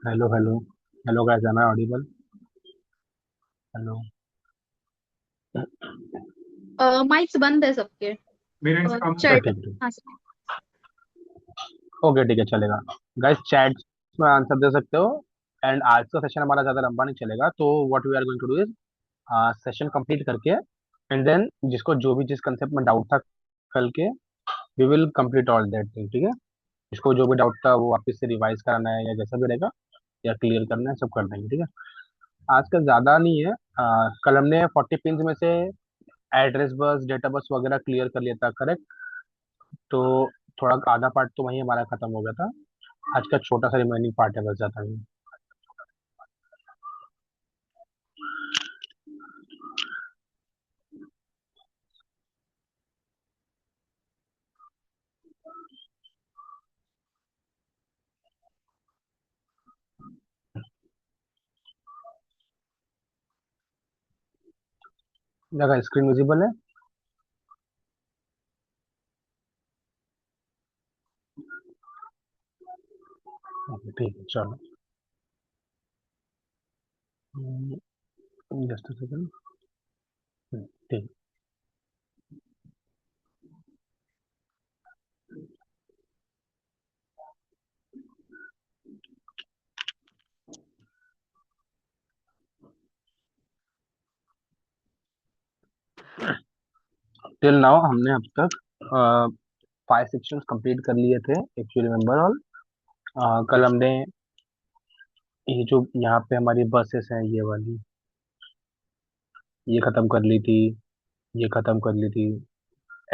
Hello hello. Hello guys, am I audible? Hello. Mics बंद है सबके। मेरे end से काम अच्छा, चैट। ठीक ठीक। हाँ। ओके, ठीक है, चलेगा। गाइस, चैट में आंसर दे सकते हो। एंड आज का सेशन हमारा ज़्यादा लंबा नहीं चलेगा, तो what we are going to do is session complete करके एंड देन जिसको जो भी जिस कंसेप्ट में डाउट था कल के, we will complete all that thing, ठीक है। जिसको जो भी डाउट था वो वापस से रिवाइज कराना है या जैसा भी रहेगा या क्लियर करना है, सब कर देंगे, ठीक है। आज का ज़्यादा नहीं है। कल हमने 40 पिंस में से एड्रेस बस, डेटा बस वगैरह क्लियर कर लिया था, करेक्ट। तो थोड़ा आधा पार्ट तो वहीं हमारा खत्म हो गया था। आज का छोटा सा रिमेनिंग पार्ट है, बस जाता है। लगा स्क्रीन विजिबल है? ओके, ठीक है, चलो। Just second. ठीक। टिल नाउ हमने अब तक 5 सेक्शंस कंप्लीट कर लिए थे, इफ यू रिमेम्बर ऑल। कल हमने ये जो यहाँ पे हमारी बसेस हैं, ये वाली, ये खत्म कर ली थी। ये खत्म कर ली थी।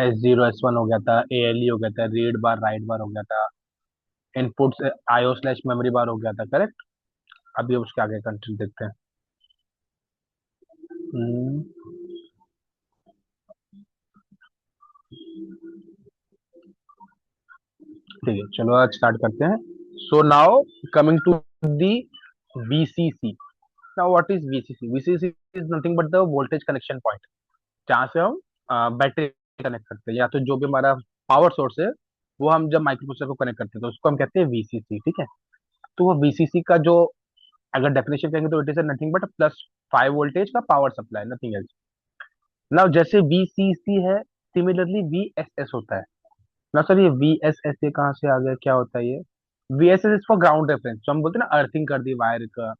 S0 S1 हो गया था, ALE हो गया था, रीड बार राइट बार हो गया था, इनपुट IO स्लैश मेमोरी बार हो गया था, करेक्ट। अभी उसके आगे कंटेंट देखते हैं। हम्म, ठीक है, चलो आज स्टार्ट करते हैं। So now coming to the VCC। Now what is VCC? VCC is nothing but the voltage connection point, जहाँ से हम बैटरी कनेक्ट करते हैं, या तो जो भी हमारा पावर सोर्स है वो हम जब माइक्रो प्रोसेसर को कनेक्ट करते हैं तो उसको हम कहते हैं VCC, ठीक है। तो वो VCC का जो अगर डेफिनेशन कहेंगे तो it is nothing but plus 5 voltage का power supply, nothing else. Now जैसे VCC है, सिमिलरली VSS होता है ना सर। ये VSS ये कहाँ से आ गया, क्या होता है ये? VSS is for ground reference, जो हम बोलते हैं ना अर्थिंग कर दी वायर का,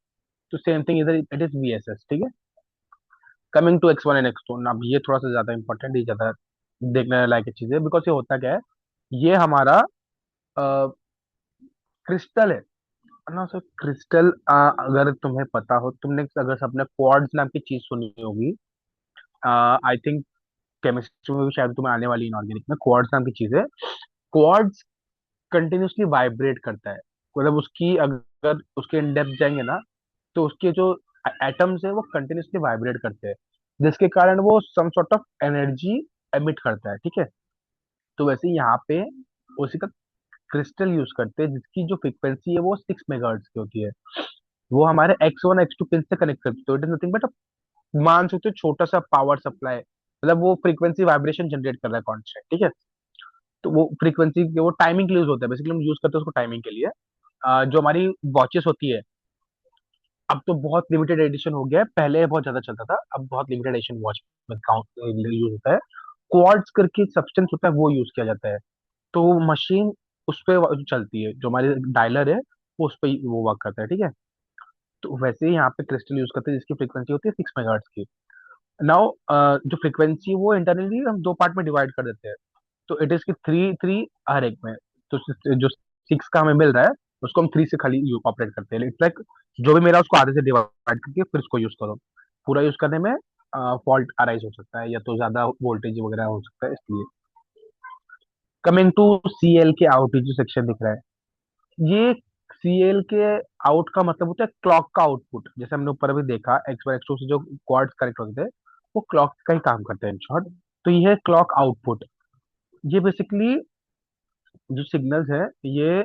तो सेम थिंग इधर इट इज VSS, ठीक है। Coming to X1 and X2, अब ये थोड़ा सा ज्यादा इंपॉर्टेंट, ये ज्यादा देखने लायक चीज है, बिकॉज ये होता क्या है, ये हमारा क्रिस्टल है ना सर। क्रिस्टल, अगर तुम्हें पता हो, तुमने अगर अपने क्वार्ट्ज नाम की चीज सुनी होगी, आई थिंक केमिस्ट्री में भी शायद तुम्हें आने वाली, इनऑर्गेनिक में क्वार्ट्ज नाम की चीज है। क्वार्ट्ज कंटिन्यूसली वाइब्रेट करता है, मतलब उसकी अगर उसके इन डेप्थ जाएंगे ना, तो उसके जो एटम्स है वो कंटिन्यूसली वाइब्रेट करते हैं, जिसके कारण वो some sort of energy emit करता है, ठीक है। तो वैसे ही यहाँ पे उसी का क्रिस्टल यूज करते हैं, जिसकी जो फ्रीक्वेंसी है वो 6 मेगाहर्ट्ज की होती है। वो हमारे X1 X2 पिन से कनेक्ट करते हैं, तो इट इज नथिंग बट मान सकते हो छोटा सा पावर सप्लाई, मतलब वो फ्रीक्वेंसी वाइब्रेशन जनरेट कर रहा है कॉन्स्टेंट, ठीक है। तो वो फ्रीक्वेंसी वो टाइमिंग के लिए यूज होता है, बेसिकली हम यूज करते हैं उसको टाइमिंग के लिए। जो हमारी वॉचेस होती है, अब तो बहुत लिमिटेड एडिशन हो गया है, पहले बहुत ज्यादा चलता था, अब बहुत लिमिटेड एडिशन वॉच में यूज होता है। क्वार्ट्ज करके सब्सटेंस होता है, वो यूज किया जाता है। तो वो मशीन उस पे चलती है, जो हमारी डायलर है वो उस पे वो वर्क करता है, ठीक है। तो वैसे ही यहाँ पे क्रिस्टल यूज करते हैं जिसकी फ्रीक्वेंसी होती है 6 मेगाहर्ट्ज की। नाउ जो फ्रीक्वेंसी वो इंटरनली हम दो पार्ट में डिवाइड कर देते हैं, तो इट इज की थ्री थ्री हर एक में। तो जो 6 का हमें मिल रहा है उसको हम 3 से खाली ऑपरेट करते हैं, इट्स लाइक जो भी मेरा उसको आधे से डिवाइड करके फिर उसको यूज करो। पूरा यूज करने में फॉल्ट अराइज हो सकता है, या तो ज्यादा वोल्टेज वगैरह हो सकता है, इसलिए। कमिंग टू CL के आउट, जो सेक्शन दिख रहा है, ये CL के आउट का मतलब होता है क्लॉक का आउटपुट। जैसे हमने ऊपर अभी देखा X1 X2 से जो क्वाड्स कनेक्ट होते थे, वो क्लॉक का ही काम करते हैं इन शॉर्ट। तो ये है क्लॉक आउटपुट। ये बेसिकली जो सिग्नल्स है, ये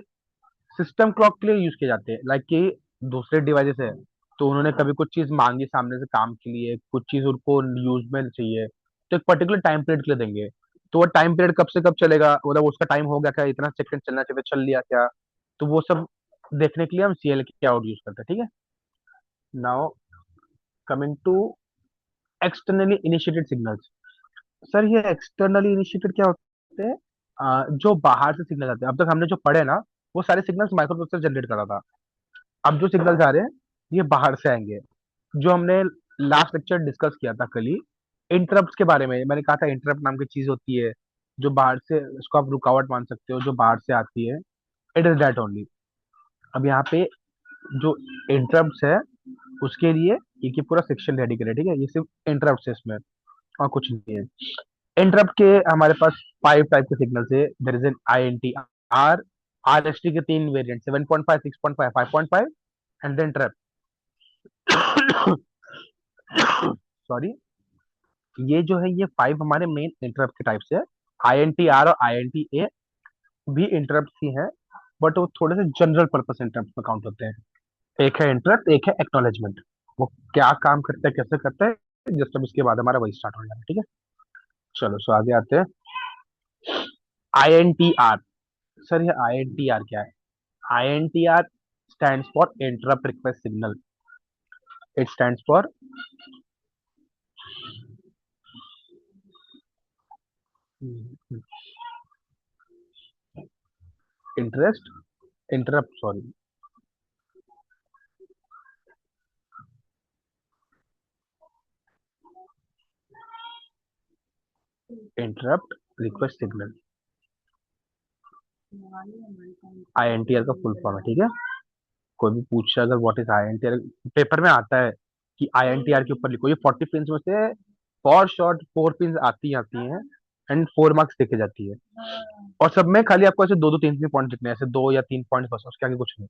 सिस्टम क्लॉक के लिए यूज किए जाते हैं, लाइक कि दूसरे डिवाइसेस है, तो उन्होंने कभी कुछ चीज मांगी सामने से काम के लिए, कुछ चीज उनको यूज में चाहिए, तो एक पर्टिकुलर टाइम पीरियड के लिए देंगे। तो वो टाइम पीरियड कब से कब चलेगा, मतलब उसका टाइम हो गया क्या, इतना सेकंड चलना चाहिए, चल लिया क्या, तो वो सब देखने के लिए हम CL के आउट यूज करते हैं, ठीक है। Now coming to externally initiated signals. Sir ये एक्सटर्नली इनिशिएटेड क्या होते हैं? जो बाहर से सिग्नल आते हैं, अब तक हमने जो पढ़े ना, वो सारे सिग्नल्स माइक्रो प्रोसेसर जनरेट कर रहा था। अब जो सिग्नल्स आ रहे हैं, ये बाहर से आएंगे। जो हमने लास्ट लेक्चर डिस्कस किया था कल ही, इंटरप्ट के बारे में मैंने कहा था, इंटरप्ट नाम की चीज होती है जो बाहर से, उसको आप रुकावट मान सकते हो, जो बाहर से आती है। It is that only. अब यहाँ पे जो इंटरप्ट है, उसके लिए एक ये पूरा सेक्शन रेडी करें, ठीक है। ये सिर्फ इंटरप्ट है इसमें, और कुछ नहीं है। इंटरप्ट के हमारे पास 5 टाइप के सिग्नल्स है। There is an INTR। RST के 3 variant, 7.5, 6.5, 5.5, and then trap. Sorry. ये जो है, ये 5 हमारे मेन इंटरप्ट के टाइप्स है। INTR और INTA भी इंटरप्ट ही है, बट वो थोड़े से जनरल पर्पस इंटरप्ट में काउंट होते हैं। एक है इंटरप्ट, एक है एक्नॉलेजमेंट। वो क्या काम करता है, कैसे करता है, जस्ट अब इसके बाद हमारा वही स्टार्ट हो जाएगा, ठीक है। चलो सो आगे आते हैं। INTR। सर ये INTR क्या है? INTR stands for interrupt request signal. It stands for interest interrupt, sorry, interrupt request signal। INTR का फुल फॉर्म है, ठीक है। कोई भी पूछे अगर व्हाट इज INTR, पेपर में आता है कि INTR के ऊपर लिखो। ये 40 पिंस में से फॉर शॉर्ट 4 पिंस आती हैं, एंड 4 मार्क्स देखे जाती है। और सब में खाली आपको ऐसे दो दो तीन तीन पॉइंट लिखने हैं, ऐसे 2 या 3 पॉइंट, बस उसके आगे कुछ नहीं।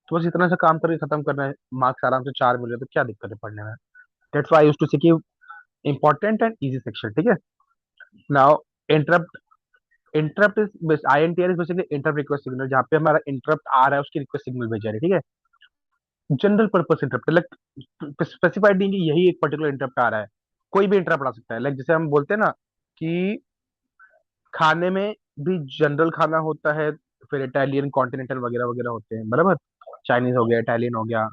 तो बस इतना सा काम करके खत्म करना है। मार्क्स आराम से 4 मिल रहे, तो क्या दिक्कत है पढ़ने में? That's why I used to say कि इंपॉर्टेंट एंड इजी सेक्शन, ठीक है। Now interrupt. Interrupt is INTR is basically interrupt request signal. जहाँ पे हमारा इंटरप्ट आ रहा है, उसकी रिक्वेस्ट सिग्नल भेजा रही है, ठीक है। General purpose interrupt, like specified नहीं कि यही एक पर्टिकुलर इंटरप्ट आ रहा है। कोई भी इंटरप्ट आ सकता है। लाइक जैसे हम बोलते हैं ना कि खाने में भी जनरल खाना होता है, फिर इटालियन, कॉन्टिनेंटल वगैरह वगैरह होते हैं, बराबर। चाइनीज हो गया, इटालियन हो गया।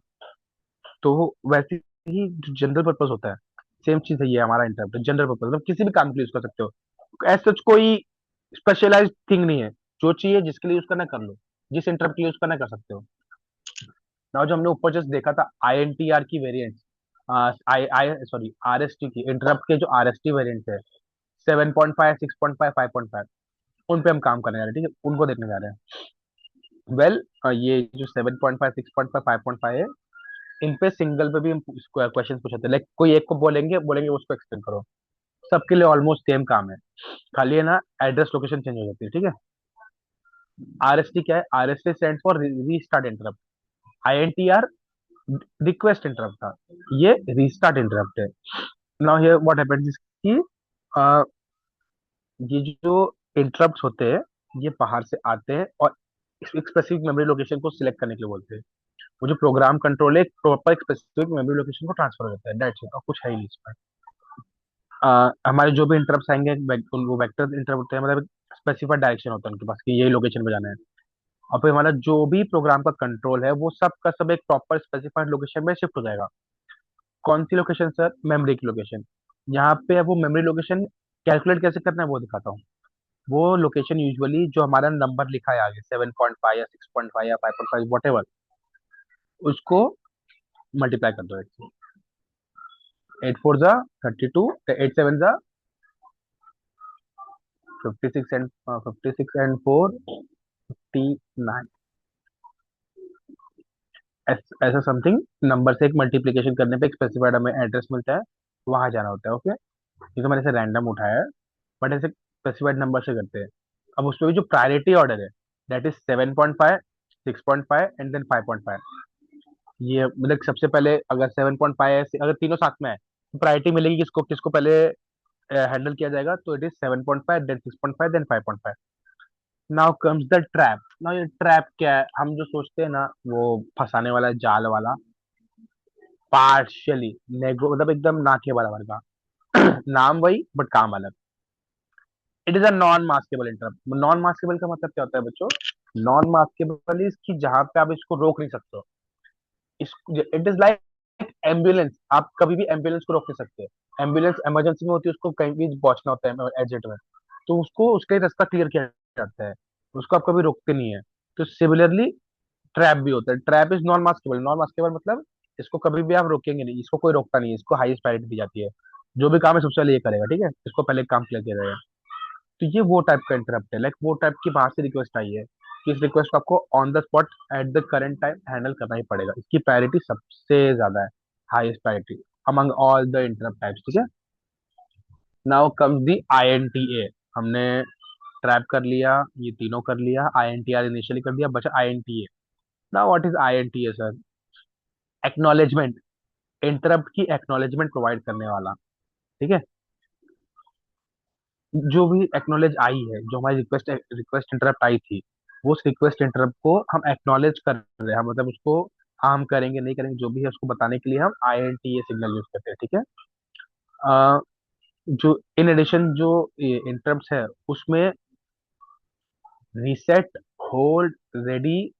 तो वैसे ही जनरल पर्पस होता है, सेम चीज है ये हमारा इंटरप्ट। जनरल पर्पस मतलब किसी भी काम के लिए यूज कर सकते हो। ऐसा कोई स्पेशलाइज थिंग नहीं है। जो चाहिए जिसके लिए यूज करना कर लो, जिस इंटरप्ट के लिए यूज करना कर सकते हो। नाउ जो हमने ऊपर जस्ट देखा था INTR की वेरिएंट, आई आई सॉरी RST की, इंटरप्ट के जो RST वेरिएंट है, 7.5, 6.5, 5.5, उन पे हम काम करने जा रहे हैं, ठीक है। उनको देखने जा रहे हैं। वेल ये जो 7.5, 6.5, 5.5 है, इन पे सिंगल पे भी हम क्वेश्चन पूछते हैं। लाइक कोई एक को बोलेंगे बोलेंगे उसको एक्सप्लेन करो। सबके लिए ऑलमोस्ट सेम काम है, खाली है ना एड्रेस लोकेशन चेंज हो जाती है, ठीक है। RST क्या है? RST stand for restart interrupt. INTR request interrupt था, ये रीस्टार्ट इंटरप्ट है। नाउ हियर व्हाट हैपेंस कि ये जो इंटरप्ट होते हैं, ये बाहर से आते हैं और एक स्पेसिफिक मेमोरी लोकेशन को सिलेक्ट करने के लिए बोलते हैं। वो जो प्रोग्राम कंट्रोल है, एक प्रॉपर एक स्पेसिफिक मेमोरी लोकेशन को ट्रांसफर करता है, दैट्स इट, और कुछ है ही नहीं इसमें। हमारे जो भी इंटरप्ट आएंगे, वो वेक्टर इंटरप्ट होते हैं, मतलब स्पेसिफाइड डायरेक्शन होता है उनके पास कि यही लोकेशन पे जाना है। और फिर हमारा जो भी प्रोग्राम का कंट्रोल है, वो सब का सब एक प्रॉपर स्पेसिफाइड लोकेशन में शिफ्ट हो जाएगा। कौन सी लोकेशन सर? मेमोरी की लोकेशन। यहाँ पे वो मेमोरी लोकेशन कैलकुलेट कैसे करना है वो दिखाता हूँ। वो लोकेशन यूजुअली जो हमारा नंबर लिखा है आगे, 7.5 या 6.5 या 5.5, वट एवर, उसको मल्टीप्लाई कर दो 8 से। 8 4 जा 32, 8 7 जा 56, एंड 56 एंड 4 59। ऐसा समथिंग नंबर से एक मल्टीप्लीकेशन करने पे एक स्पेसिफाइड हमें एड्रेस मिलता है, वहां जाना होता है, ओके। ये तो मैंने से रैंडम उठाया है, बट ऐसे स्पेसिफाइड नंबर से करते हैं। अब उसमें भी जो प्रायोरिटी ऑर्डर है, दैट इज 7.5, 6.5 एंड देन 5.5। ये मतलब सबसे पहले अगर 7.5 है, अगर तीनों साथ में है, तो प्रायोरिटी मिलेगी किसको, किसको पहले हैंडल किया जाएगा। तो it is 7.5, then 6.5, then 5.5। Now comes the trap. Now ये ट्रैप क्या है? हम जो सोचते हैं ना, वो फंसाने वाला, जाल वाला, पार्शियली नेगो, मतलब एकदम ना के बराबर का। नाम वही बट काम अलग। It is a non maskable interrupt. Non maskable का मतलब क्या होता है बच्चों? नॉन मास्केबल इज कि जहां पे आप इसको रोक नहीं सकते हो। इट इज लाइक एम्बुलेंस, आप कभी भी एम्बुलेंस को रोक नहीं सकते। एम्बुलेंस इमरजेंसी में होती है, उसको कहीं भी पहुंचना होता है एजेंट में, तो उसको उसका ही रास्ता क्लियर किया जाता है, उसको आप कभी रोकते नहीं है। तो सिमिलरली ट्रैप भी होता है। Trap is non maskable. Non maskable मतलब इसको कभी भी आप रोकेंगे नहीं, इसको कोई रोकता नहीं है, इसको हाईएस्ट प्रायोरिटी दी जाती है। जो भी काम है सबसे पहले ये करेगा, ठीक है, इसको पहले काम क्लियर किया जाएगा। तो ये वो टाइप का इंटरप्ट है, लाइक वो टाइप की बाहर से रिक्वेस्ट आई है कि इस रिक्वेस्ट को आपको on the spot at the current time handle करना ही पड़ेगा। इसकी प्रायोरिटी सबसे ज्यादा है, highest priority among all the interrupt types, ठीक है। Now comes the INTA। हमने ट्रैप कर लिया, ये तीनों कर लिया, INTR इनिशियली कर दिया, बचा INTA। Now what is INTA sir? Acknowledgement, interrupt की एक्नॉलेजमेंट प्रोवाइड करने वाला, ठीक है। जो भी एक्नॉलेज आई है, जो हमारी रिक्वेस्ट रिक्वेस्ट इंटरप्ट आई थी, वो उस रिक्वेस्ट इंटरप्ट को हम एक्नॉलेज कर रहे हैं, मतलब उसको हम करेंगे नहीं करेंगे जो भी है उसको बताने के लिए हम INTA सिग्नल यूज करते हैं, ठीक है। अ, जो इन एडिशन जो इंटरप्ट्स है उसमें रीसेट, होल्ड, रेडी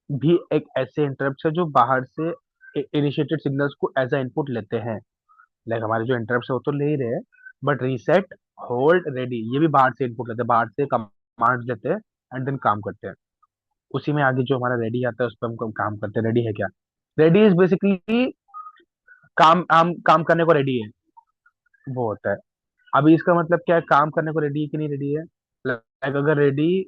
भी एक ऐसे इंटरप्ट है जो बाहर से इनिशिएटेड सिग्नल्स को एज अ इनपुट लेते हैं। लाइक हमारे जो इंटरप्ट है वो तो ले ही रहे हैं, बट रीसेट, होल्ड, रेडी ये भी बाहर से इनपुट लेते हैं, बाहर से कमांड लेते हैं एंड देन काम करते हैं। उसी में आगे जो हमारा रेडी आता है उस पर हम काम करते हैं। रेडी है क्या? रेडी इज बेसिकली काम, हम काम करने को रेडी है, वो होता है। अभी इसका मतलब क्या है, काम करने को रेडी है कि नहीं रेडी है? लाइक अगर रेडी,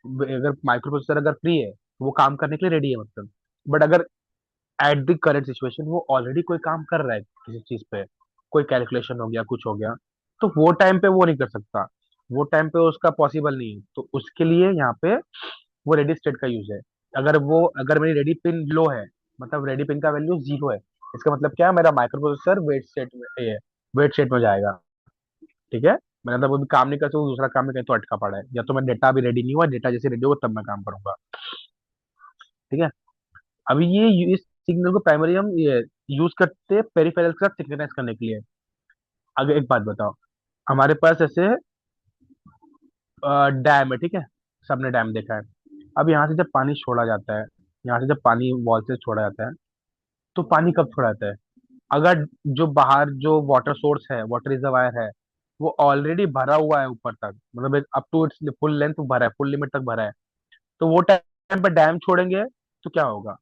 अगर माइक्रो प्रोसेसर अगर फ्री है तो वो काम करने के लिए रेडी है मतलब। बट अगर एट द करेंट सिचुएशन वो ऑलरेडी कोई काम कर रहा है किसी चीज पे, कोई कैलकुलेशन हो गया, कुछ हो गया, तो वो टाइम पे वो नहीं कर सकता, वो टाइम पे उसका पॉसिबल नहीं है, तो उसके लिए यहाँ पे वो रेडी स्टेट का यूज है। अगर मेरी रेडी पिन लो है, मतलब रेडी पिन का वैल्यू जीरो है, इसका मतलब क्या है, मेरा माइक्रो प्रोसेसर वेट स्टेट में है, वेट स्टेट में जाएगा, ठीक है। मैं मतलब अभी काम नहीं कर सकता, दूसरा काम में कहीं तो अटका पड़ा है, या तो मैं डेटा अभी रेडी नहीं हुआ, डेटा जैसे रेडी होगा तब मैं काम करूंगा, ठीक है। अभी इस सिग्नल को प्राइमरी हम ये यूज करते हैं पेरिफेरल्स के साथ सिंक्रोनाइज करने के लिए। अगर एक बात बताओ, हमारे पास ऐसे डैम है, ठीक है, सबने डैम देखा है। अब यहाँ से जब पानी छोड़ा जाता है, यहाँ से जब पानी वॉल से छोड़ा जाता है, तो पानी कब छोड़ा जाता है? अगर जो बाहर जो वाटर सोर्स है, वाटर रिजर्वायर है, वो ऑलरेडी भरा हुआ है ऊपर तक, मतलब up to its full length भरा है, फुल लिमिट तक भरा है, तो वो टाइम पर डैम छोड़ेंगे तो क्या होगा?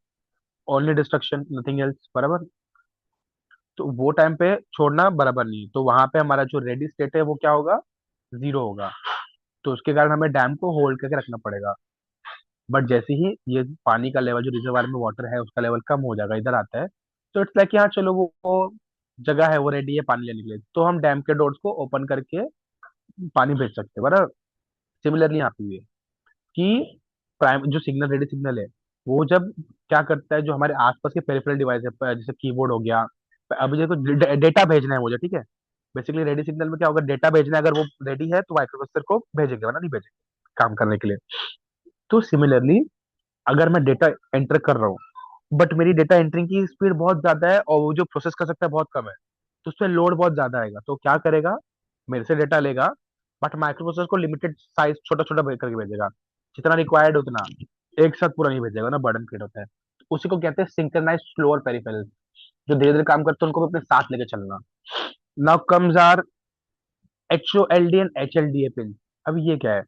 ओनली डिस्ट्रक्शन, नथिंग एल्स, बराबर। तो वो टाइम पे छोड़ना बराबर नहीं है, तो वहां पे हमारा जो रेडी स्टेट है वो क्या होगा? जीरो होगा। तो उसके कारण हमें डैम को होल्ड करके रखना पड़ेगा। बट जैसे ही ये पानी का लेवल जो रिजर्वायर में वाटर है उसका लेवल कम हो जाएगा, इधर आता है, तो इट्स लाइक हाँ चलो वो जगह है, वो रेडी है पानी लेने के लिए, तो हम डैम के डोर्स को ओपन करके पानी भेज सकते हैं, बराबर। सिमिलरली यहाँ पे भी है कि प्राइम जो सिग्नल, रेडी सिग्नल है, वो जब क्या करता है, जो हमारे आसपास के पेरिफेरल डिवाइस है, जैसे कीबोर्ड हो गया, अभी देखो डेटा भेजना है मुझे, ठीक है। बेसिकली रेडी सिग्नल में क्या होगा, डेटा भेजना है, अगर वो रेडी है तो माइक्रो प्रोसेसर को भेजेंगे, वरना नहीं भेजेंगे काम करने के लिए। तो सिमिलरली अगर मैं डेटा एंटर कर रहा हूँ, बट मेरी डेटा एंटरिंग की स्पीड बहुत ज्यादा है और वो जो प्रोसेस कर सकता है बहुत कम है, तो उस पर लोड बहुत ज्यादा आएगा, तो क्या करेगा, मेरे से डेटा लेगा, बट माइक्रो प्रोसेसर को लिमिटेड साइज, छोटा छोटा करके भेजेगा, जितना रिक्वायर्ड उतना, एक साथ पूरा नहीं भेजेगा ना, बर्डन क्रिएट होता है। तो उसी को कहते हैं सिंक्रोनाइज स्लोअर पेरिफेरल, जो धीरे धीरे काम करते हैं उनको भी अपने साथ लेके चलना। Now comes our HOLD and HLDA pin. अब ये क्या है?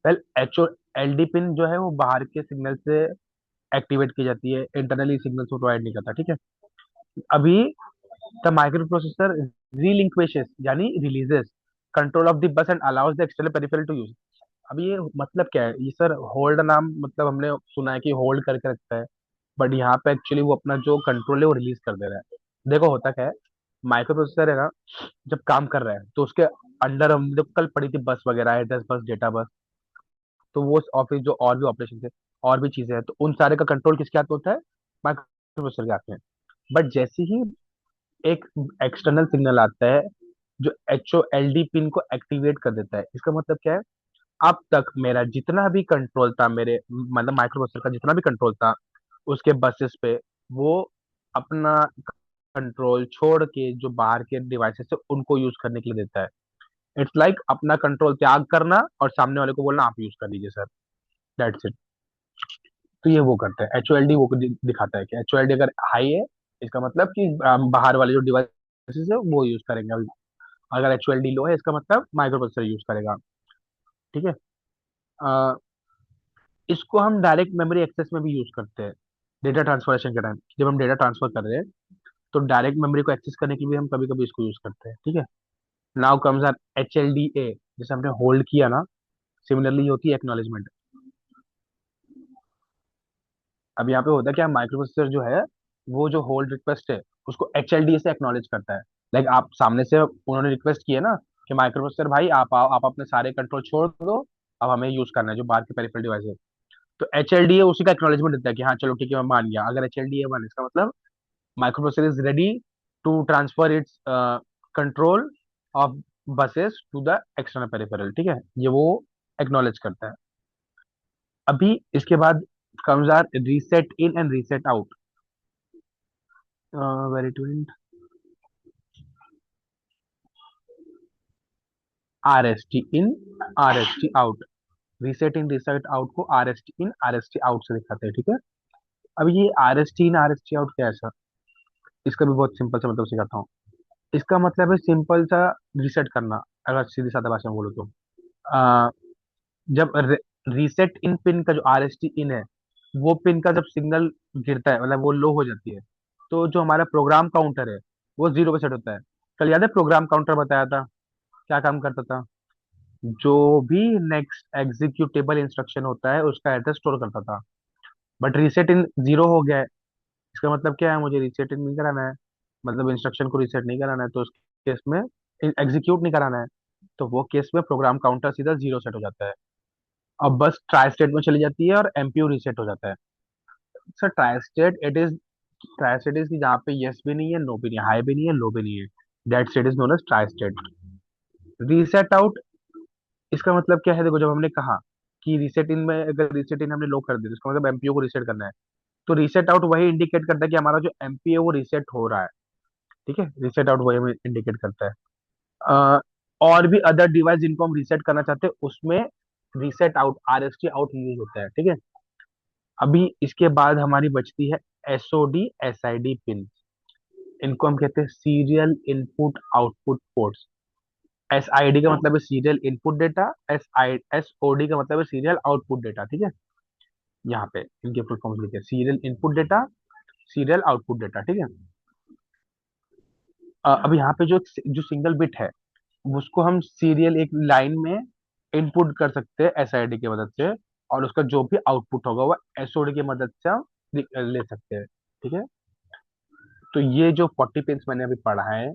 वेल, HOLD पिन जो है वो बाहर के सिग्नल से एक्टिवेट की जाती है, इंटरनली सिग्नल को प्रोवाइड नहीं करता, ठीक है। अभी द माइक्रो प्रोसेसर रिलिंक्विशेस यानी releases control of the bus and allows the external peripheral to use. अब ये मतलब क्या है, ये सर होल्ड नाम मतलब हमने सुना है कि होल्ड करके रखता है, बट यहाँ पे एक्चुअली वो अपना जो कंट्रोल है वो रिलीज कर दे रहा है। देखो होता क्या है, माइक्रो प्रोसेसर है ना, जब काम कर रहा है तो उसके अंडर हम जब कल पड़ी थी बस वगैरह, एड्रेस बस, डेटा बस, तो वो ऑफिस जो और भी ऑपरेशन है, और भी चीजें हैं, तो उन सारे का कंट्रोल किसके हाथ में होता है? माइक्रो प्रोसेसर के हाथ में। बट जैसे ही एक एक्सटर्नल सिग्नल आता है जो HOLD पिन को एक्टिवेट कर देता है, इसका मतलब क्या है, अब तक मेरा जितना भी कंट्रोल था, मेरे मतलब माइक्रो प्रोसेसर का जितना भी कंट्रोल था उसके बसेस पे, वो अपना कंट्रोल छोड़ के जो बाहर के डिवाइसेस है उनको यूज करने के लिए देता है। इट्स लाइक अपना कंट्रोल त्याग करना और सामने वाले को बोलना आप यूज कर लीजिए सर, दैट्स इट। तो ये वो करता है, एचओएलडी वो दिखाता है कि एचओएलडी अगर हाई है, इसका मतलब कि बाहर वाले जो डिवाइसेस है वो यूज करेंगे। अगर एचओएलडी लो है, इसका मतलब माइक्रो प्रोसेसर यूज करेगा। ठीक है। अ, इसको हम डायरेक्ट मेमोरी एक्सेस में भी यूज करते हैं, डेटा ट्रांसफरेशन के टाइम जब हम डेटा ट्रांसफर कर रहे हैं, तो डायरेक्ट मेमोरी को एक्सेस करने के लिए हम कभी कभी इसको यूज करते हैं। ठीक है। नाउ कम्स आर HLDA, जैसे हमने होल्ड किया ना, सिमिलरली होती है एक्नॉलेजमेंट। अब यहाँ पे होता है क्या, माइक्रो प्रोसेसर जो है वो जो होल्ड रिक्वेस्ट है उसको HLDA से एक्नॉलेज करता है। लाइक आप सामने से उन्होंने रिक्वेस्ट की है ना कि माइक्रो प्रोसेसर भाई आप आओ, आप अपने सारे कंट्रोल छोड़ दो, अब हमें यूज करना है जो बाहर के पेरिफेरल डिवाइस है। तो HLDA उसी का एक्नॉलेजमेंट देता है कि हाँ चलो ठीक है मैं मान गया। अगर HLDA वन, इसका मतलब micro processor is ready to transfer its control of buses to the external peripheral. ठीक है, ये वो एक्नॉलेज करता है। अभी इसके बाद comes are reset in and reset out. वेरी टूडेंट RST इन, RST आउट। रीसेट इन रीसेट आउट को RST इन RST आउट से दिखाते हैं। ठीक है। अब ये RST इन RST आउट क्या है सर, इसका भी बहुत सिंपल सा मतलब सिखाता हूँ। इसका मतलब है सिंपल सा रीसेट करना, अगर सीधी साधा भाषा में बोलो तो। अ, जब रीसेट इन पिन का जो RST इन है, वो पिन का जब सिग्नल गिरता है, मतलब वो लो हो जाती है, तो जो हमारा प्रोग्राम काउंटर है वो 0 पे सेट होता है। कल याद है प्रोग्राम काउंटर बताया था क्या काम करता था, जो भी नेक्स्ट एग्जीक्यूटेबल इंस्ट्रक्शन होता है उसका एड्रेस स्टोर करता था। बट रीसेट इन 0 हो गया है, इसका मतलब क्या है, मुझे रीसेट इन नहीं कराना है, मतलब इंस्ट्रक्शन को रीसेट नहीं कराना है, तो उस केस में एग्जीक्यूट नहीं कराना है, तो वो केस में प्रोग्राम काउंटर सीधा 0 सेट हो जाता है। अब बस ट्राई स्टेट में चली जाती है और MPU रीसेट हो जाता है। Sir tri state it is, tri state is की जहाँ पे यस भी नहीं है, नो भी नहीं है, हाई भी नहीं है, लो भी नहीं है, that state is known as tri state. Reset out, इसका मतलब क्या है, देखो जब हमने कहा कि रीसेट इन में अगर रीसेट इन हमने लो कर दिया तो इसका मतलब MPU को रीसेट करना है, तो रीसेट आउट वही इंडिकेट करता है कि हमारा जो MP है वो रीसेट हो रहा है। ठीक है, रीसेट आउट वही हमें इंडिकेट करता है। अ, और भी अदर डिवाइस जिनको हम रीसेट करना चाहते हैं उसमें reset out, RST out use होता है। ठीक है। अभी इसके बाद हमारी बचती है SOD SID पिन। इनको हम कहते हैं serial input output ports. SID का मतलब है सीरियल इनपुट डेटा, SOD का मतलब है सीरियल आउटपुट डेटा। ठीक है। यहाँ पे इनके फुल फॉर्म लिखे, serial input data, serial output data. ठीक है। अब यहाँ पे जो जो सिंगल बिट है उसको हम सीरियल एक लाइन में इनपुट कर सकते हैं SID की मदद से, और उसका जो भी आउटपुट होगा वो SOD की मदद से हम ले सकते हैं। ठीक है। तो ये जो 40 पिंस मैंने अभी पढ़ा है,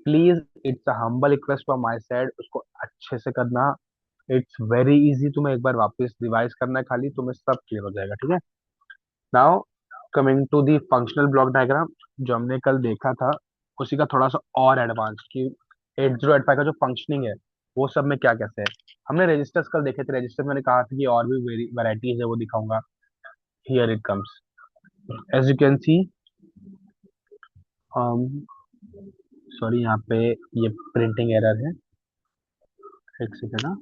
please it's a humble request from my side, उसको अच्छे से करना। इट्स वेरी इजी, तुम्हें एक बार वापस रिवाइज करना है खाली, तुम्हें सब क्लियर हो जाएगा। ठीक है। Now coming to the functional block diagram, जो हमने कल देखा था उसी का थोड़ा सा और एडवांस कि 8085 का जो फंक्शनिंग है वो सब में क्या कैसे है। हमने रजिस्टर्स कल देखे थे, रजिस्टर मैंने कहा था कि और भी वेराइटीज है वो दिखाऊंगा। Here it comes, as you can see, sorry यहाँ पे ये प्रिंटिंग एरर है, एक सेकेंड ना।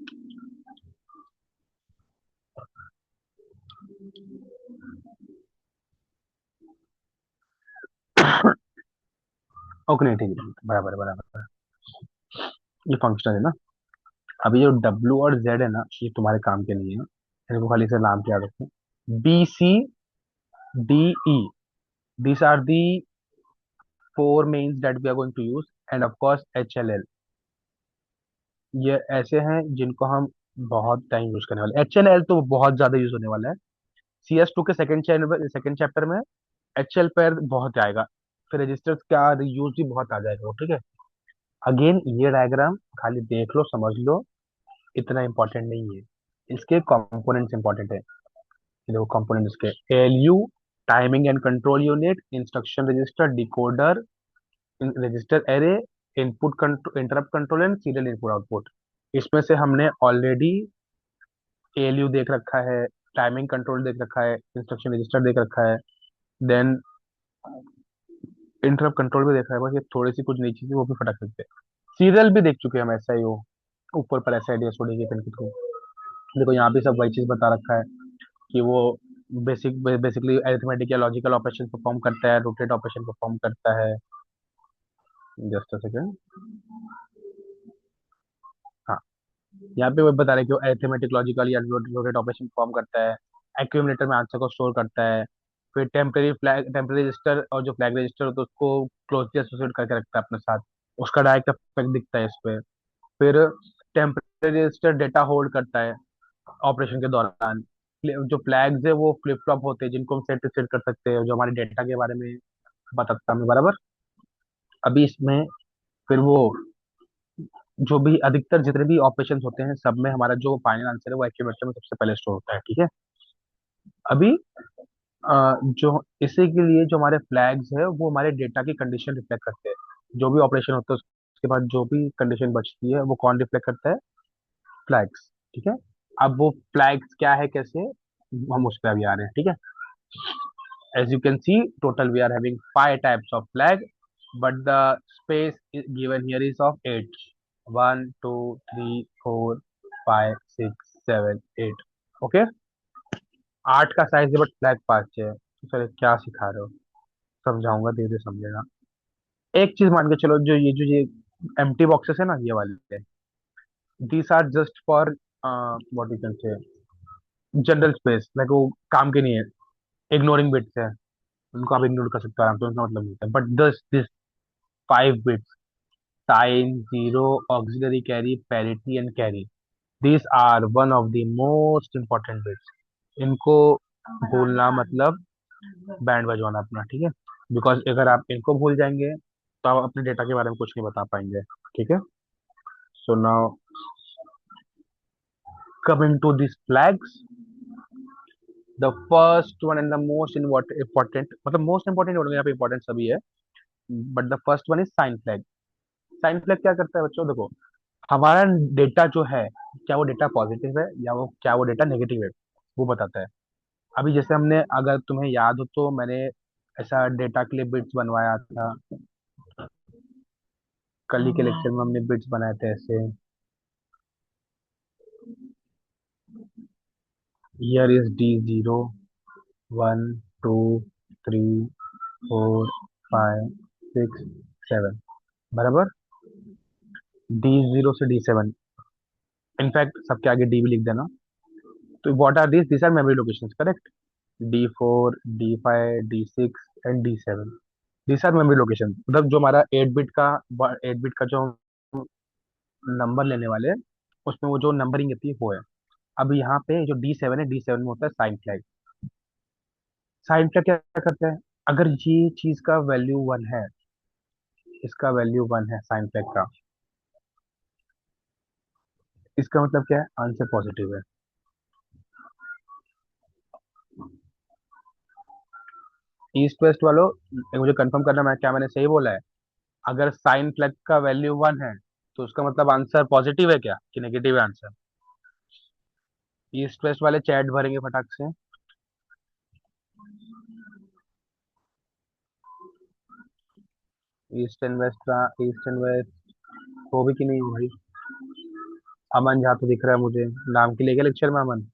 ओके नहीं ठीक है, बराबर है बराबर है। ये फंक्शनल है ना। अभी जो W और Z है ना, ये तुम्हारे काम के नहीं है, इनको खाली से नाम क्या रखो। BCDE, these are the four mains that we are going to use, and of course HLL, ये ऐसे हैं जिनको हम बहुत टाइम यूज करने वाले। HLL तो बहुत ज्यादा यूज होने वाला है, CS2 के सेकंड चैप्टर में HL पर बहुत आएगा, फिर रजिस्टर्स का यूज भी बहुत आ जाएगा वो। ठीक है। अगेन ये डायग्राम खाली देख लो समझ लो, इतना इंपॉर्टेंट नहीं है, इसके कंपोनेंट्स इंपॉर्टेंट है। ये देखो कंपोनेंट इसके, ALU, timing and control unit, instruction register, decoder, register array, input control, interrupt control and serial input output. इसमें से हमने ऑलरेडी ALU देख रखा है, टाइमिंग कंट्रोल देख रखा है, इंस्ट्रक्शन रजिस्टर देख रखा है, देन इंटरप्ट कंट्रोल भी देखा है, बस ये थोड़ी सी कुछ नई चीजें वो भी फटक सकते हैं। सीरियल भी देख चुके हैं हम, SIO। ऊपर पर ऐसा आइडिया छोड़ेगी पेन के थ्रू। देखो यहाँ भी सब वही चीज बता रखा है कि वो बेसिकली अरिथमेटिक या लॉजिकल ऑपरेशन परफॉर्म करता है, रोटेट ऑपरेशन परफॉर्म करता है। Just a second. हाँ, यहाँ पे वो बता रहे हैं कि वो अरिथमेटिक लॉजिकल या रोटेट ऑपरेशन परफॉर्म करता है, एक्यूमुलेटर में आंसर को स्टोर करता है, फिर टेम्पररी रजिस्टर और जो फ्लैग रजिस्टर होता है उसको क्लोजली एसोसिएट करके रखता है अपने साथ। उसका डायरेक्ट इफेक्ट दिखता है इस पे। फिर टेम्पररी रजिस्टर डेटा होल्ड करता है ऑपरेशन के दौरान। जो फ्लैग्स है वो फ्लिप फ्लॉप होते हैं जिनको हम सेट सेट कर सकते हैं, जो हमारे डेटा के बारे में बताता हमें बराबर। अभी इसमें फिर वो जो भी अधिकतर जितने भी ऑपरेशंस होते हैं सब में हमारा जो फाइनल आंसर है वो एक्यूमुलेटर में सबसे पहले स्टोर होता है, ठीक है। अभी जो इसी के लिए जो हमारे फ्लैग्स है वो हमारे डेटा की कंडीशन रिफ्लेक्ट करते हैं। जो भी ऑपरेशन होता है उसके बाद जो भी कंडीशन बचती है वो कौन रिफ्लेक्ट करता है? फ्लैग्स, ठीक है। अब वो फ्लैग्स क्या है, कैसे, हम उस पर अभी आ रहे हैं, ठीक है। As you can see, total we are having five types of flag, but the space given here is of eight. One, two, three, four, five, six, seven, eight. Okay, आठ का साइज है बट फ्लैग पांच है। तो sir क्या सिखा रहे हो? समझाऊंगा, धीरे धीरे समझेगा। एक चीज मान के चलो, जो ये एम्प्टी बॉक्सेस है ना, ये वाले, these are just for what you can say general space, like वो काम के नहीं है, इग्नोरिंग बिट्स है। उनको आप इग्नोर कर सकते हो आराम से, उनका मतलब नहीं है। But this five bits, sign, zero, auxiliary carry, parity and carry, these are one of the most important bits. इनको भूलना मतलब बैंड बजवाना अपना, ठीक है। बिकॉज अगर आप इनको भूल जाएंगे तो आप अपने डेटा के बारे में कुछ नहीं बता पाएंगे, ठीक है। So now coming to this flags, the first one and the most important, मतलब मोस्ट इंपॉर्टेंट यहाँ पे इंपॉर्टेंट सभी है, but the first one is sign flag. Sign flag क्या करता है बच्चों? देखो, हमारा डेटा जो है, क्या वो डेटा पॉजिटिव है या वो क्या वो डेटा नेगेटिव है, वो बताता है। अभी जैसे हमने, अगर तुम्हें याद हो तो मैंने ऐसा डेटा के लिए बिट्स बनवाया था, कल ही के लेक्चर में हमने बिट्स बनाए थे ऐसे। हियर इज D0, 1 2 3 4 5 6 7, बराबर। D0 से D7, इनफैक्ट सबके आगे डी भी लिख देना। तो what are this? This are memory locations, correct. D4, D5, D6 and D7, this are memory location. मतलब जो हमारा 8 बिट का जो नंबर लेने वाले हैं, उसमें वो जो नंबरिंग होती है वो है। अब यहाँ पे जो D7 है, D7 में होता है साइन फ्लैग। साइन फ्लैग क्या करता है? अगर ये चीज का वैल्यू वन है, इसका वैल्यू वन है साइन फ्लैग का, इसका मतलब क्या है? आंसर पॉजिटिव है। ईस्ट वेस्ट वालों, मुझे कंफर्म करना, मैं क्या मैंने सही बोला है? अगर साइन फ्लैग का वैल्यू वन है तो उसका मतलब आंसर पॉजिटिव है क्या कि नेगेटिव है आंसर? ईस्ट वेस्ट वाले चैट भरेंगे फटाक से। ईस्ट एंड वेस्ट का, ईस्ट एंड वेस्ट हो भी कि नहीं हो भाई? अमन जहाँ तो दिख रहा है मुझे, नाम के लिए क्या लेक्चर में अमन?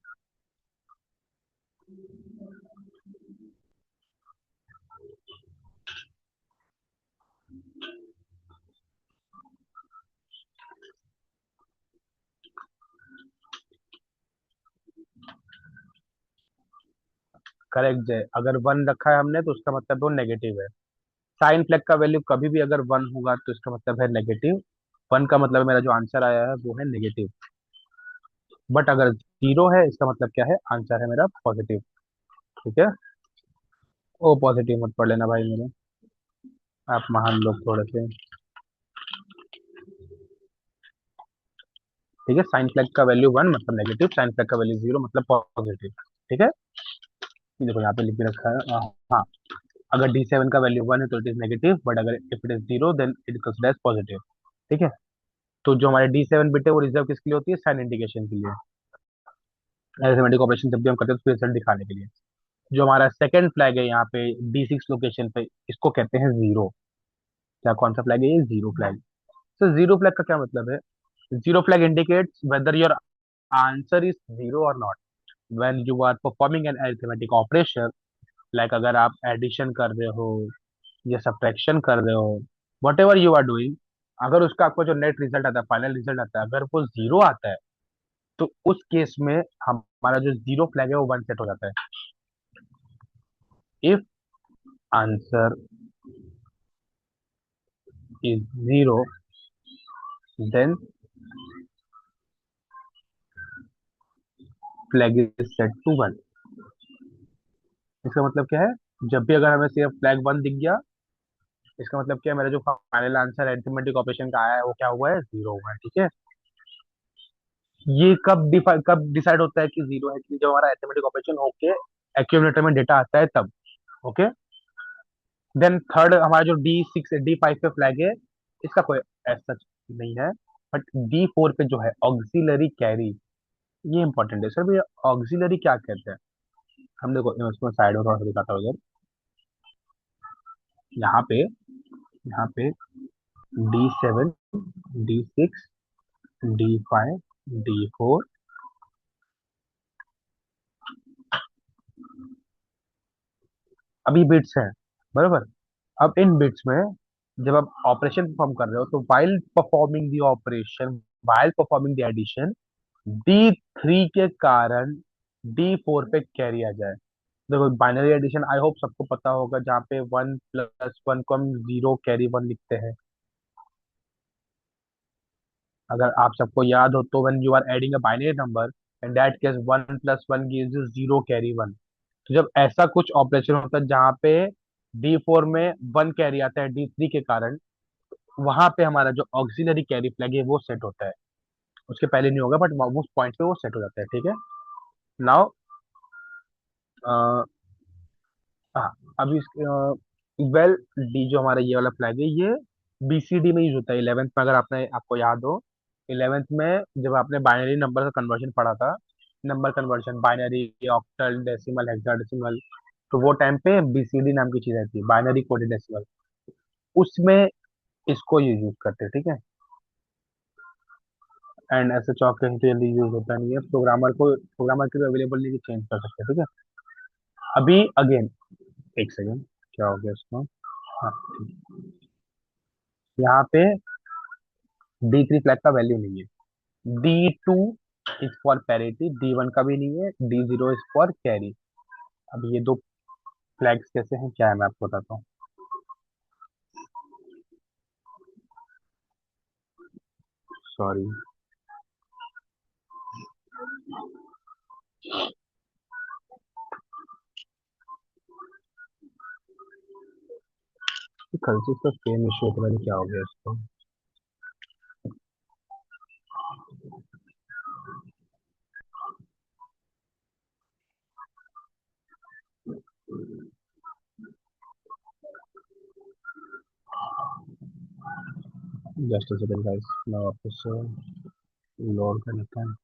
करेक्ट है, अगर वन रखा है हमने तो उसका मतलब वो नेगेटिव है। साइन फ्लैग का वैल्यू कभी भी अगर वन होगा तो इसका मतलब है नेगेटिव। वन का मतलब मेरा जो आंसर आया है वो है नेगेटिव। बट अगर जीरो है इसका मतलब क्या है? आंसर है मेरा पॉजिटिव, ठीक है। ओ पॉजिटिव मत पढ़ लेना भाई मेरे, आप महान लोग थोड़े से, ठीक है। साइन फ्लैग का वैल्यू वन मतलब नेगेटिव, साइन फ्लैग का वैल्यू जीरो मतलब पॉजिटिव, ठीक है। ये देखो यहाँ पे लिख के रखा है, हाँ। अगर D7 का वैल्यू वन है तो इट इज नेगेटिव, बट अगर if it is zero then it is considered as positive, ठीक है। तो जो हमारे D7 बिट है वो रिजर्व किसके लिए होती है? साइन इंडिकेशन के लिए, अरिथमेटिक ऑपरेशन जब भी हम करते हैं तो रिजल्ट दिखाने के लिए। जो हमारा सेकंड फ्लैग है यहाँ पे D6 लोकेशन पे, इसको कहते हैं जीरो। क्या, कौन सा फ्लैग है ये? Zero flag. तो जीरो फ्लैग का क्या मतलब है? Zero flag indicates whether your answer is zero or not. When you are performing an arithmetic operation, like अगर आप एडिशन कर रहे हो या सब्ट्रैक्शन कर रहे हो, whatever you are doing, अगर उसका आपको जो नेट रिजल्ट आता है, फाइनल रिजल्ट आता है, अगर वो जीरो आता है, तो उस केस में हमारा जो जीरो फ्लैग है वो वन सेट हो जाता है. If answer is zero, then flag is set to one. इसका मतलब क्या है? जब भी अगर हमें सिर्फ फ्लैग वन दिख गया, इसका मतलब क्या है? मेरा जो फाइनल आंसर अरिथमेटिक ऑपरेशन का आया है वो क्या हुआ है? जीरो हुआ है. ठीक है. ये कब डिसाइड होता है कि जीरो है? कि जब हमारा अरिथमेटिक ऑपरेशन होके एक्यूमुलेटर में डेटा आता है तब. ओके. देन थर्ड, हमारा जो डी फाइव पे फ्लैग है, इसका कोई ऐसा नहीं है. बट डी4 पे जो है ऑक्सिलरी कैरी, ये इंपॉर्टेंट है. सर भैया ऑक्सिलरी क्या कहते हैं? हम देखो इसको साइड में थोड़ा सा दिखाता हूँ इधर. यहाँ पे D7, D6, D5, D4. अभी बिट्स हैं, बराबर. अब इन बिट्स में जब आप ऑपरेशन परफॉर्म कर रहे हो, तो while performing the addition, D3 के कारण D4 पे कैरी आ जाए. देखो बाइनरी एडिशन आई होप सबको पता होगा, जहाँ पे 1 + 1 को हम जीरो कैरी वन लिखते हैं. अगर आप सबको याद हो तो when you are adding a binary number, in that case 1 + 1 gives you zero carry one. तो जब ऐसा कुछ ऑपरेशन होता है जहाँ पे D4 में वन कैरी आता है D3 के कारण, वहां पे हमारा जो ऑक्सिलरी कैरी फ्लैग है वो सेट होता है. उसके पहले नहीं होगा, बट उस पॉइंट पे वो सेट हो जाता है. ठीक है. नाउ हाँ, अभी वेल, डी जो हमारा ये वाला फ्लैग है, ये BCD में यूज होता है. 11th में, अगर आपने आपको याद हो, 11th में जब आपने बाइनरी नंबर का कन्वर्जन पढ़ा था, number conversion, binary, octal, decimal, hexadecimal, तो वो टाइम पे BCD नाम की चीज आई थी, बाइनरी कोडेड डेसिमल. उसमें इसको यूज करते हैं. ठीक है. एंड ऐसे चौक जल्दी यूज होता नहीं है. प्रोग्रामर के लिए अवेलेबल नहीं, चेंज कर सकते हैं. ठीक है. अभी अगेन, एक सेकेंड, क्या हो गया इसको? हाँ, यहाँ पे D3 फ्लैग का वैल्यू नहीं है. D2 is for parity, D1 का भी नहीं है, D0 इज फॉर कैरी. अब ये दो फ्लैग्स कैसे हैं, क्या है, मैं आपको बताता हूँ. सॉरी. कल से इसका सेम इशू होता है, क्या हो गया इसको? जस्ट अ सेकंड गाइस, मैं वापस लोड कर लेता हूँ.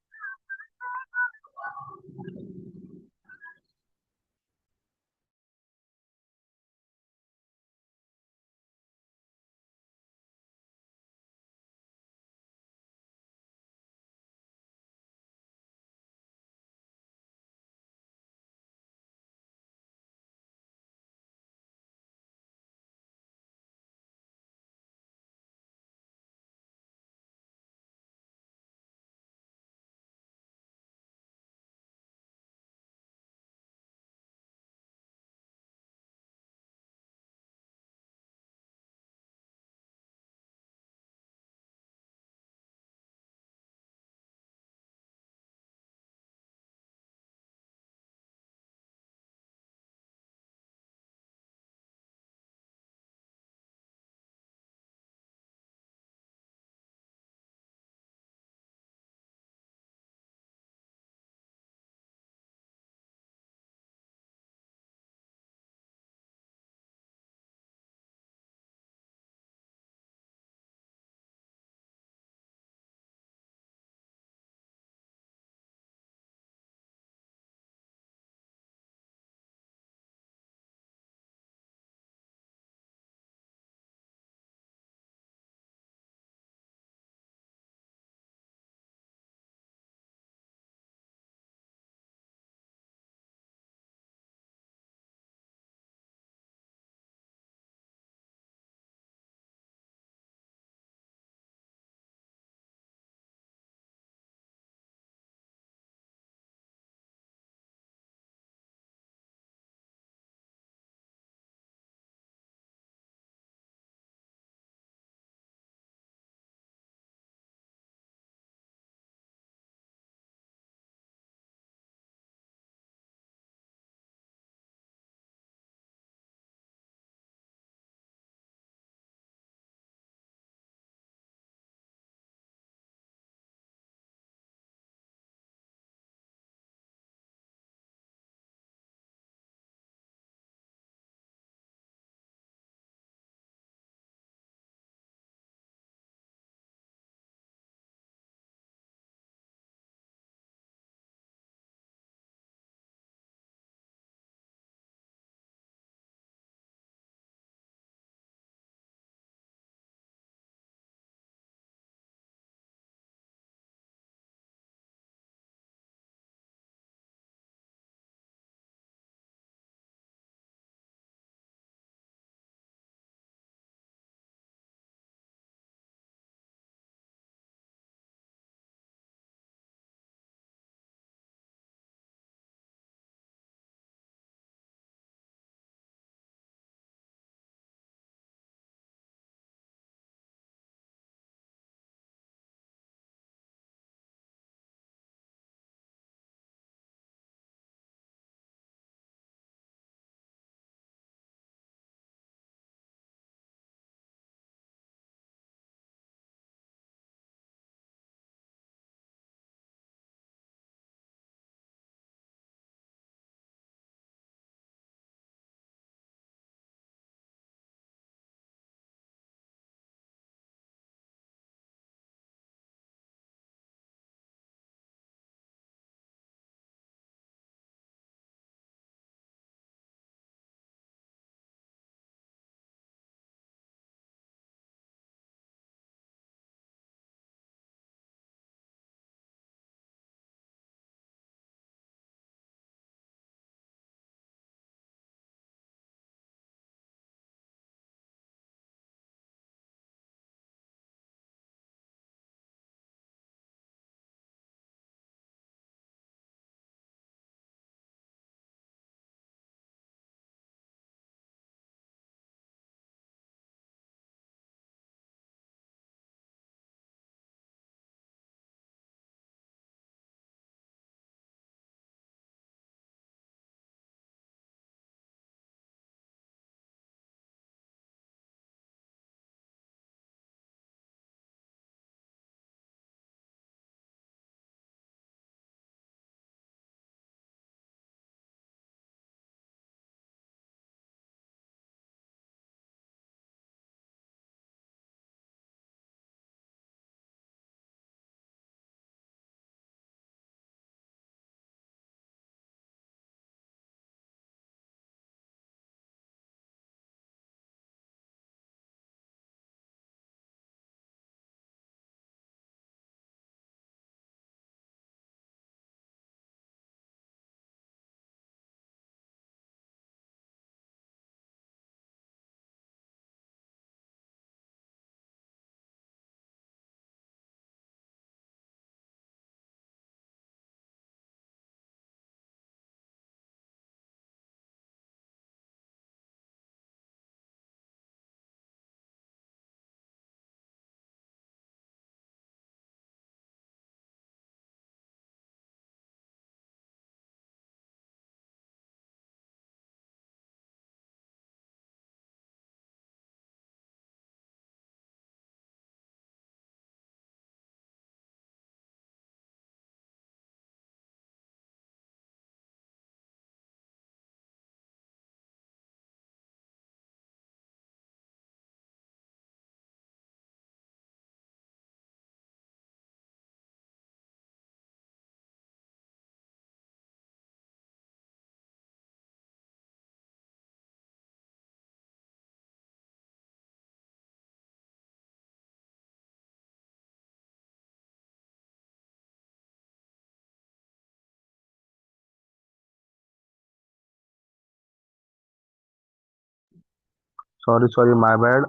सॉरी सॉरी, माय बैड,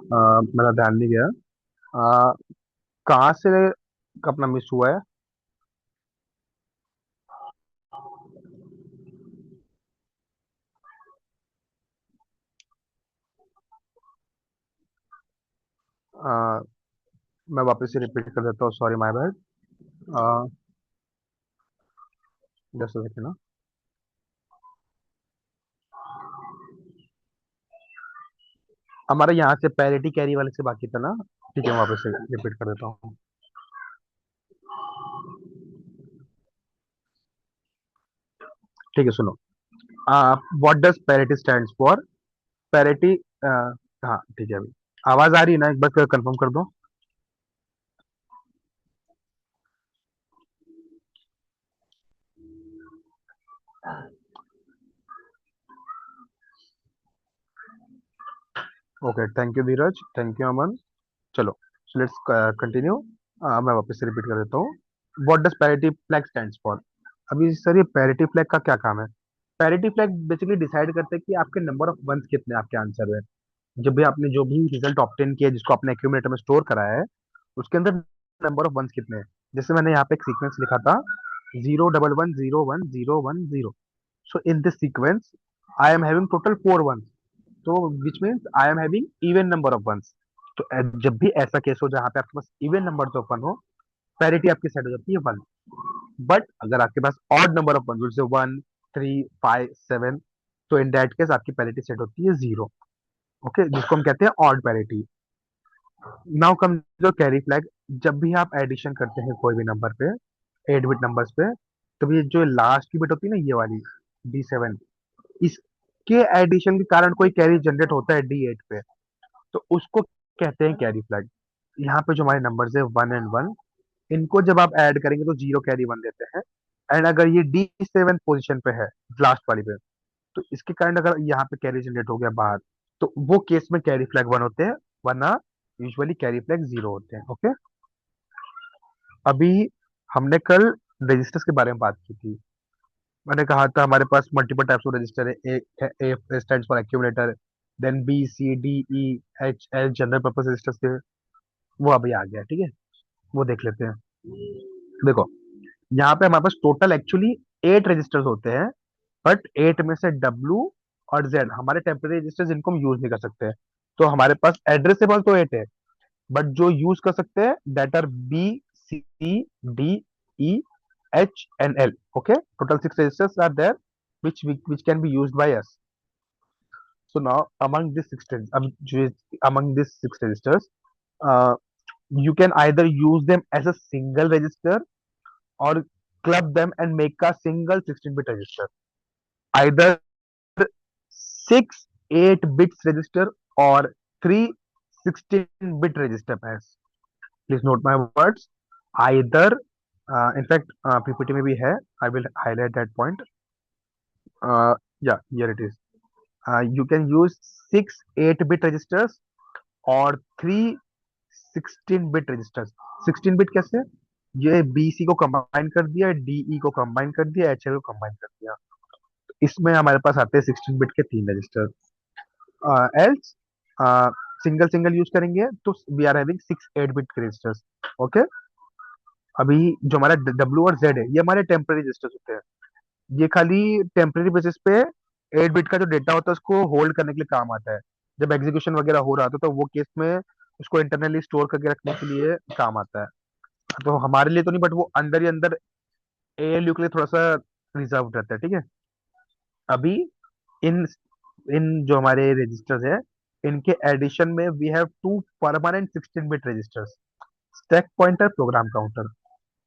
मेरा ध्यान नहीं गया। अ, कहाँ से अपना मिस हुआ है? अ, मैं वापस से रिपीट कर देता हूँ, sorry my bad. Just second ना। हमारा यहाँ से पैरिटी कैरी वाले से बाकी था ना। ठीक है, मैं वापस से रिपीट कर देता हूँ। ठीक है, सुनो। What does parity stands for? Parity. हाँ ठीक है, अभी आवाज आ रही है ना? एक बार कंफर्म कर दो। Okay, thank you Dheeraj, thank you Aman. चलो, लेट्स कंटिन्यू। मैं वापस से रिपीट कर देता हूँ। What does parity flag stands for? अभी सर, ये पैरिटी फ्लैग का क्या काम है? पैरिटी फ्लैग बेसिकली डिसाइड करते हैं कि आपके नंबर ऑफ वंस कितने हैं आपके आंसर में। जब भी आपने जो भी रिजल्ट ऑब्टेन किया है, जिसको आपने एक्यूमुलेटर में स्टोर कराया है, उसके अंदर नंबर ऑफ वंस कितने हैं। जैसे मैंने यहाँ पे एक सीक्वेंस लिखा था, 0 11 0 1 0 1 0। So in this sequence I am having total 4 ones. तो which means I am having even number of ones. तो जब भी ऐसा केस हो जहाँ पे आपके पास इवन नंबर ऑफ वन हो, पैरिटी आपकी सेट हो जाती है 1। बट अगर आपके पास ऑड नंबर ऑफ वन, जैसे 1 3 5 7, तो इन दैट केस आपकी पैरिटी सेट होती है 0। ओके, जिसको हम कहते हैं ऑड पैरिटी। नाउ कम जो कैरी फ्लैग। जब भी आप एडिशन करते हैं कोई भी नंबर पे, 8 बिट नंबर्स पे, तो ये जो लास्ट की बिट होती है ना, ये वाली D7, इसके एडिशन के कारण कोई कैरी जनरेट होता है D8 पे, तो उसको कहते हैं कैरी फ्लैग। यहाँ पे जो हमारे नंबर्स है 1 एंड 1, इनको जब आप ऐड करेंगे तो 0 कैरी 1 देते हैं। एंड अगर ये D7 पोजीशन पे है, लास्ट वाली पे, तो इसके कारण अगर यहाँ पे कैरी जनरेट हो गया बाहर, तो वो केस में कैरी फ्लैग 1 होते हैं, वरना यूजुअली कैरी फ्लैग 0 होते हैं। ओके। अभी हमने कल रजिस्टर्स के बारे में बात की थी। मैंने कहा था हमारे पास मल्टीपल टाइप्स ऑफ रजिस्टर है। A stands for accumulator, then B C D E H L general purpose registers थे। वो अभी आ गया, ठीक है। वो देख लेते हैं। देखो, यहाँ पे हमारे पास टोटल एक्चुअली 8 रजिस्टर्स होते हैं, बट 8 में से W और Z हमारे टेम्पररी रजिस्टर्स, जिनको हम यूज नहीं कर सकते। तो हमारे पास एड्रेसेबल तो 8 है, बट जो यूज कर सकते हैं that are B C D E H and L। Okay, total 6 registers are there which can be used by us. So now among these among these 6 registers, uh, you can either use them as a single register or club them and make a single 16-bit register. Either 6 8 bits register or 3 16-bit register pairs. Please note my words. Either, in fact, PPT में भी है. I will highlight that point. Yeah, here it is. You can use 6 8-bit registers और 3 16-bit registers। 16 bit कैसे? ये BC को combine कर दिया, DE को कंबाइन कर दिया, HL को कंबाइन कर दिया। इसमें हमारे पास आते हैं 16 बिट के 3 register. Else single single use करेंगे तो we are having 6 8 bit registers. Okay. अभी जो हमारा W और Z है, ये हमारे टेम्पररी रजिस्टर्स होते हैं। ये खाली टेम्पररी बेसिस पे 8 बिट का जो डेटा होता है उसको होल्ड करने के लिए काम आता है। जब एग्जीक्यूशन वगैरह हो रहा था तो वो केस में उसको इंटरनली स्टोर करके रखने के लिए काम आता है। तो हमारे लिए तो नहीं, बट वो अंदर ही अंदर ALU के लिए थोड़ा सा रिजर्व रहता है, ठीक है। अभी इन इन जो हमारे रजिस्टर्स है, इनके एडिशन में we have 2 permanent 16 bit registers, stack pointer, program counter.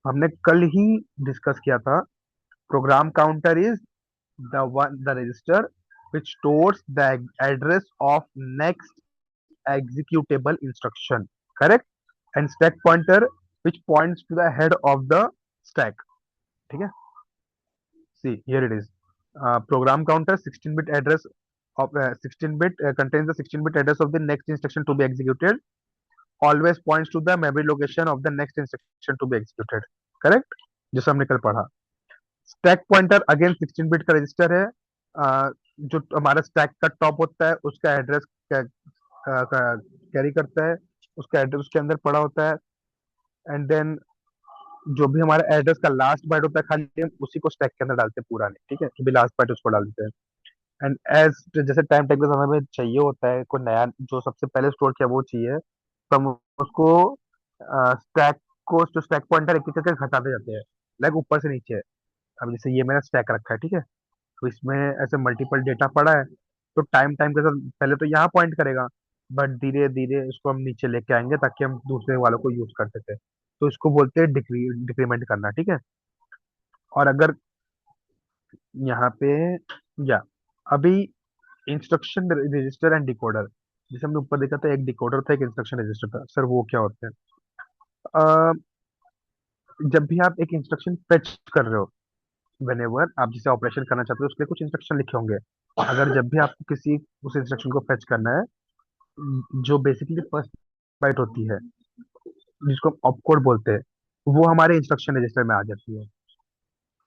हमने कल ही डिस्कस किया था। Program counter is the register which stores the address of next executable instruction, correct? And stack pointer which points to the head of the stack। ठीक है। See, here it is. Program counter 16-bit address of 16-bit contains the 16-bit address of the next instruction to be executed. Always points to the memory location of the next instruction to be executed. Correct? जैसे हमने कल पढ़ा। Stack pointer again 16 bit का register है। जो हमारा stack का top होता है उसका एड्रेस कैरी करता है, उसका एड्रेस उसके अंदर पड़ा होता है। एंड देन जो भी हमारा एड्रेस का लास्ट बाइट होता है, खाली हम उसी को स्टैक के अंदर डालते हैं पूरा नहीं, ठीक है, जो भी लास्ट बाइट उसको डाल देते हैं। एंड एज जैसे टाइम टाइम के समय में चाहिए होता है कोई नया जो सबसे पहले स्टोर किया वो चाहिए, तो हम उसको स्टैक को जो स्टैक पॉइंटर एक एक करके घटाते जाते हैं, लाइक ऊपर से नीचे। अब जैसे ये मेरा स्टैक रखा है, ठीक है, तो इसमें ऐसे मल्टीपल डेटा पड़ा है, तो टाइम टाइम के साथ पहले तो यहाँ पॉइंट करेगा, बट धीरे धीरे इसको हम नीचे लेके आएंगे ताकि हम दूसरे वालों को यूज कर सके। तो इसको बोलते हैं डिक्रीमेंट करना, ठीक है। और अगर यहाँ पे या अभी इंस्ट्रक्शन रजिस्टर एंड डिकोडर, जैसे हमने ऊपर देखा था, एक डिकोडर था एक इंस्ट्रक्शन रजिस्टर था। सर वो क्या होते हैं? अ, जब भी आप एक इंस्ट्रक्शन फेच कर रहे हो, वेन एवर आप जिसे ऑपरेशन करना चाहते हो उसके लिए कुछ इंस्ट्रक्शन लिखे होंगे। अगर जब भी आपको किसी उस इंस्ट्रक्शन को फेच करना है, जो बेसिकली फर्स्ट बाइट होती है जिसको हम ऑपकोड बोलते हैं, वो हमारे इंस्ट्रक्शन रजिस्टर में आ जाती है।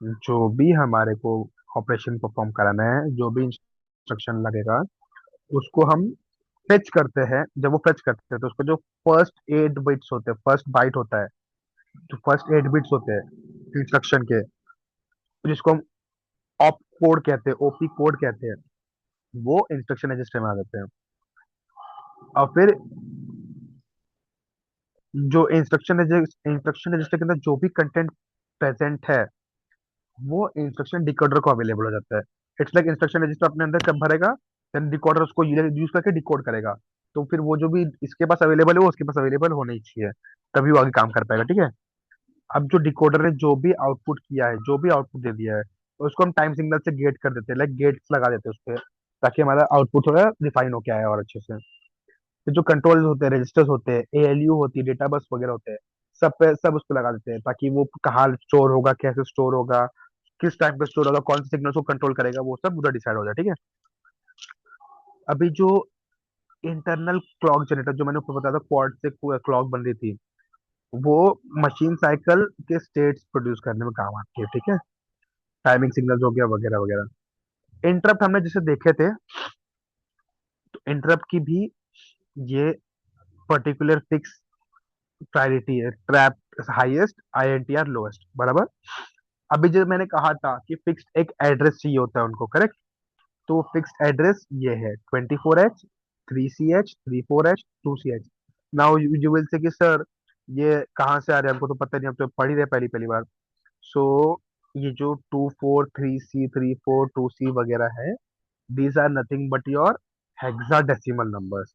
जो भी हमारे को ऑपरेशन परफॉर्म कराना है, जो भी इंस्ट्रक्शन लगेगा, उसको हम फेच करते हैं। जब वो फेच करते हैं तो उसको जो फर्स्ट 8 बिट्स होते हैं, फर्स्ट बाइट होता है, जो फर्स्ट 8 बिट्स होते हैं इंस्ट्रक्शन के, जिसको हम ऑप कोड कहते हैं, ओपी कोड कहते हैं, वो इंस्ट्रक्शन रजिस्टर में आ जाते हैं। और फिर जो इंस्ट्रक्शन रजिस्टर के अंदर जो भी कंटेंट प्रेजेंट है, वो इंस्ट्रक्शन डिकोडर को अवेलेबल हो जाता है। इट्स लाइक इंस्ट्रक्शन रजिस्टर अपने अंदर कब भरेगा, देन डिकोडर उसको यूज करके डिकोड करेगा। तो फिर वो जो भी इसके पास अवेलेबल है वो उसके पास अवेलेबल होना ही चाहिए, तभी वो आगे काम कर पाएगा, ठीक है। अब जो डिकोडर ने जो भी आउटपुट किया है, जो भी आउटपुट दे दिया है, उसको हम टाइम सिग्नल से गेट कर देते हैं, लाइक गेट्स लगा देते हैं उस पर, ताकि हमारा आउटपुट थोड़ा रिफाइन होके आए और अच्छे से। फिर जो कंट्रोल होते हैं, रजिस्टर्स होते हैं, एएलयू होती है, डेटा बस वगैरह होते हैं, सब पे सब उस पर लगा देते हैं, ताकि वो कहाँ स्टोर होगा, कैसे स्टोर होगा, किस टाइम पे स्टोर होगा, कौन से सिग्नल को कंट्रोल करेगा, वो सब पूरा डिसाइड हो जाए, ठीक है। अभी जो इंटरनल क्लॉक जनरेटर जो मैंने ऊपर बताया था, क्वाड से क्लॉक बन रही थी, वो मशीन साइकिल के स्टेट्स प्रोड्यूस करने में काम आती है, ठीक है। टाइमिंग सिग्नल्स हो गया वगैरह वगैरह। इंटरप्ट हमने जैसे देखे थे, तो इंटरप्ट की भी ये पर्टिकुलर फिक्स प्रायोरिटी है, ट्रैप हाईएस्ट, आईएनटीआर लोएस्ट, बराबर। अभी जो मैंने कहा था कि फिक्स्ड एक एड्रेस चाहिए होता है उनको, करेक्ट। तो फिक्स्ड एड्रेस ये है 24H, 3CH, 34H, 2CH। Now you will say कि सर ये कहाँ से आ रहे हैं, हमको तो पता नहीं, हम तो पढ़ ही रहे पहली पहली बार। सो ये जो 243C, 342C वगैरह है, these are nothing but your hexadecimal numbers.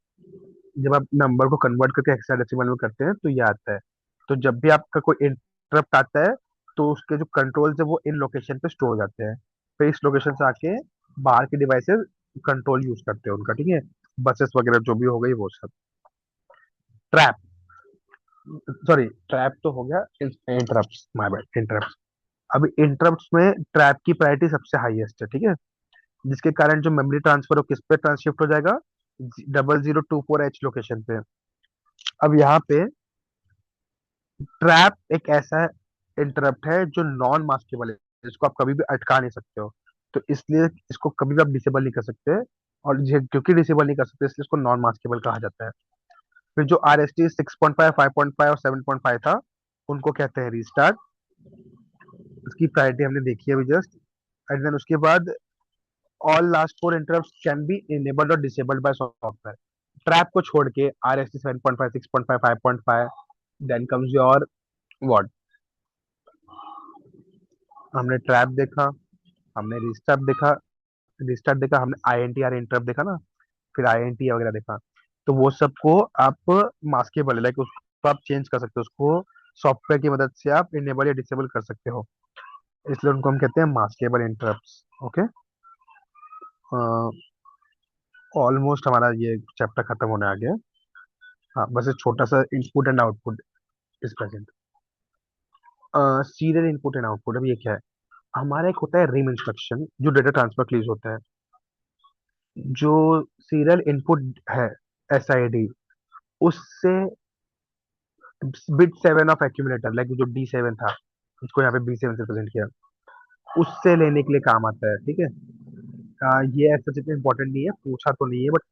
जब आप नंबर को कन्वर्ट करके हेक्साडेसिमल में करते हैं तो ये आता है। तो जब भी आपका कोई इंटरप्ट आता है, तो उसके जो कंट्रोल्स है वो इन लोकेशन पे स्टोर हो जाते हैं। फिर इस लोकेशन से आके बाहर के डिवाइसेस कंट्रोल यूज करते हैं उनका, ठीक है, बसेस वगैरह जो भी हो गई वो सब। ट्रैप, सॉरी, ट्रैप तो हो गया, इंटरप्ट, माय बैड, इंटरप्ट। अभी इंटरप्ट में ट्रैप की प्रायोरिटी सबसे हाईएस्ट है, ठीक है, जिसके कारण जो मेमोरी ट्रांसफर हो किस पे ट्रांसशिफ्ट हो जाएगा, 0024H लोकेशन पे। अब यहाँ पे ट्रैप एक ऐसा इंटरप्ट है जो नॉन मास्केबल है, जिसको आप कभी भी अटका नहीं सकते हो, तो इसलिए इसको कभी भी आप डिसेबल नहीं कर सकते। और क्योंकि डिसेबल नहीं कर सकते, इसलिए इसको नॉन मास्केबल कहा जाता है। फिर जो RST 6.5, 5.5 और 7.5 था, उनको कहते हैं रीस्टार्ट। उसकी प्रायोरिटी हमने देखी है अभी जस्ट। एंड देन उसके बाद all last four interrupt can be enabled और डिसेबल्ड बाय सॉफ्टवेयर। ट्रैप को छोड़ के RST 7.5, 6.5, 5.5, then comes your what, हमने ट्रैप देखा, हमने रिस्टार्ट देखा, हमने INTR इंटरप्ट देखा ना, फिर INT वगैरह देखा। तो वो सबको आप मास्केबल है, लाइक उसको आप चेंज कर सकते हो, उसको सॉफ्टवेयर की मदद से आप इनेबल या डिसेबल कर सकते हो, इसलिए उनको हम कहते हैं मास्केबल इंटरप्ट्स, ओके। ऑलमोस्ट हमारा ये चैप्टर खत्म होने आ गया है। हाँ, बस एक छोटा सा input and output is present. Serial input and output, अब ये क्या है? हमारा एक होता है रिम इंस्ट्रक्शन जो डेटा ट्रांसफर के लिए यूज होता है। जो सीरियल इनपुट है, SID, उससे बिट 7 ऑफ एक्यूमुलेटर, लाइक जो D7 था, उसको यहाँ पे B7 से प्रेजेंट किया, उससे लेने के लिए काम आता है, ठीक है। ये ऐसा जितना इंपॉर्टेंट नहीं है, पूछा तो नहीं है, बट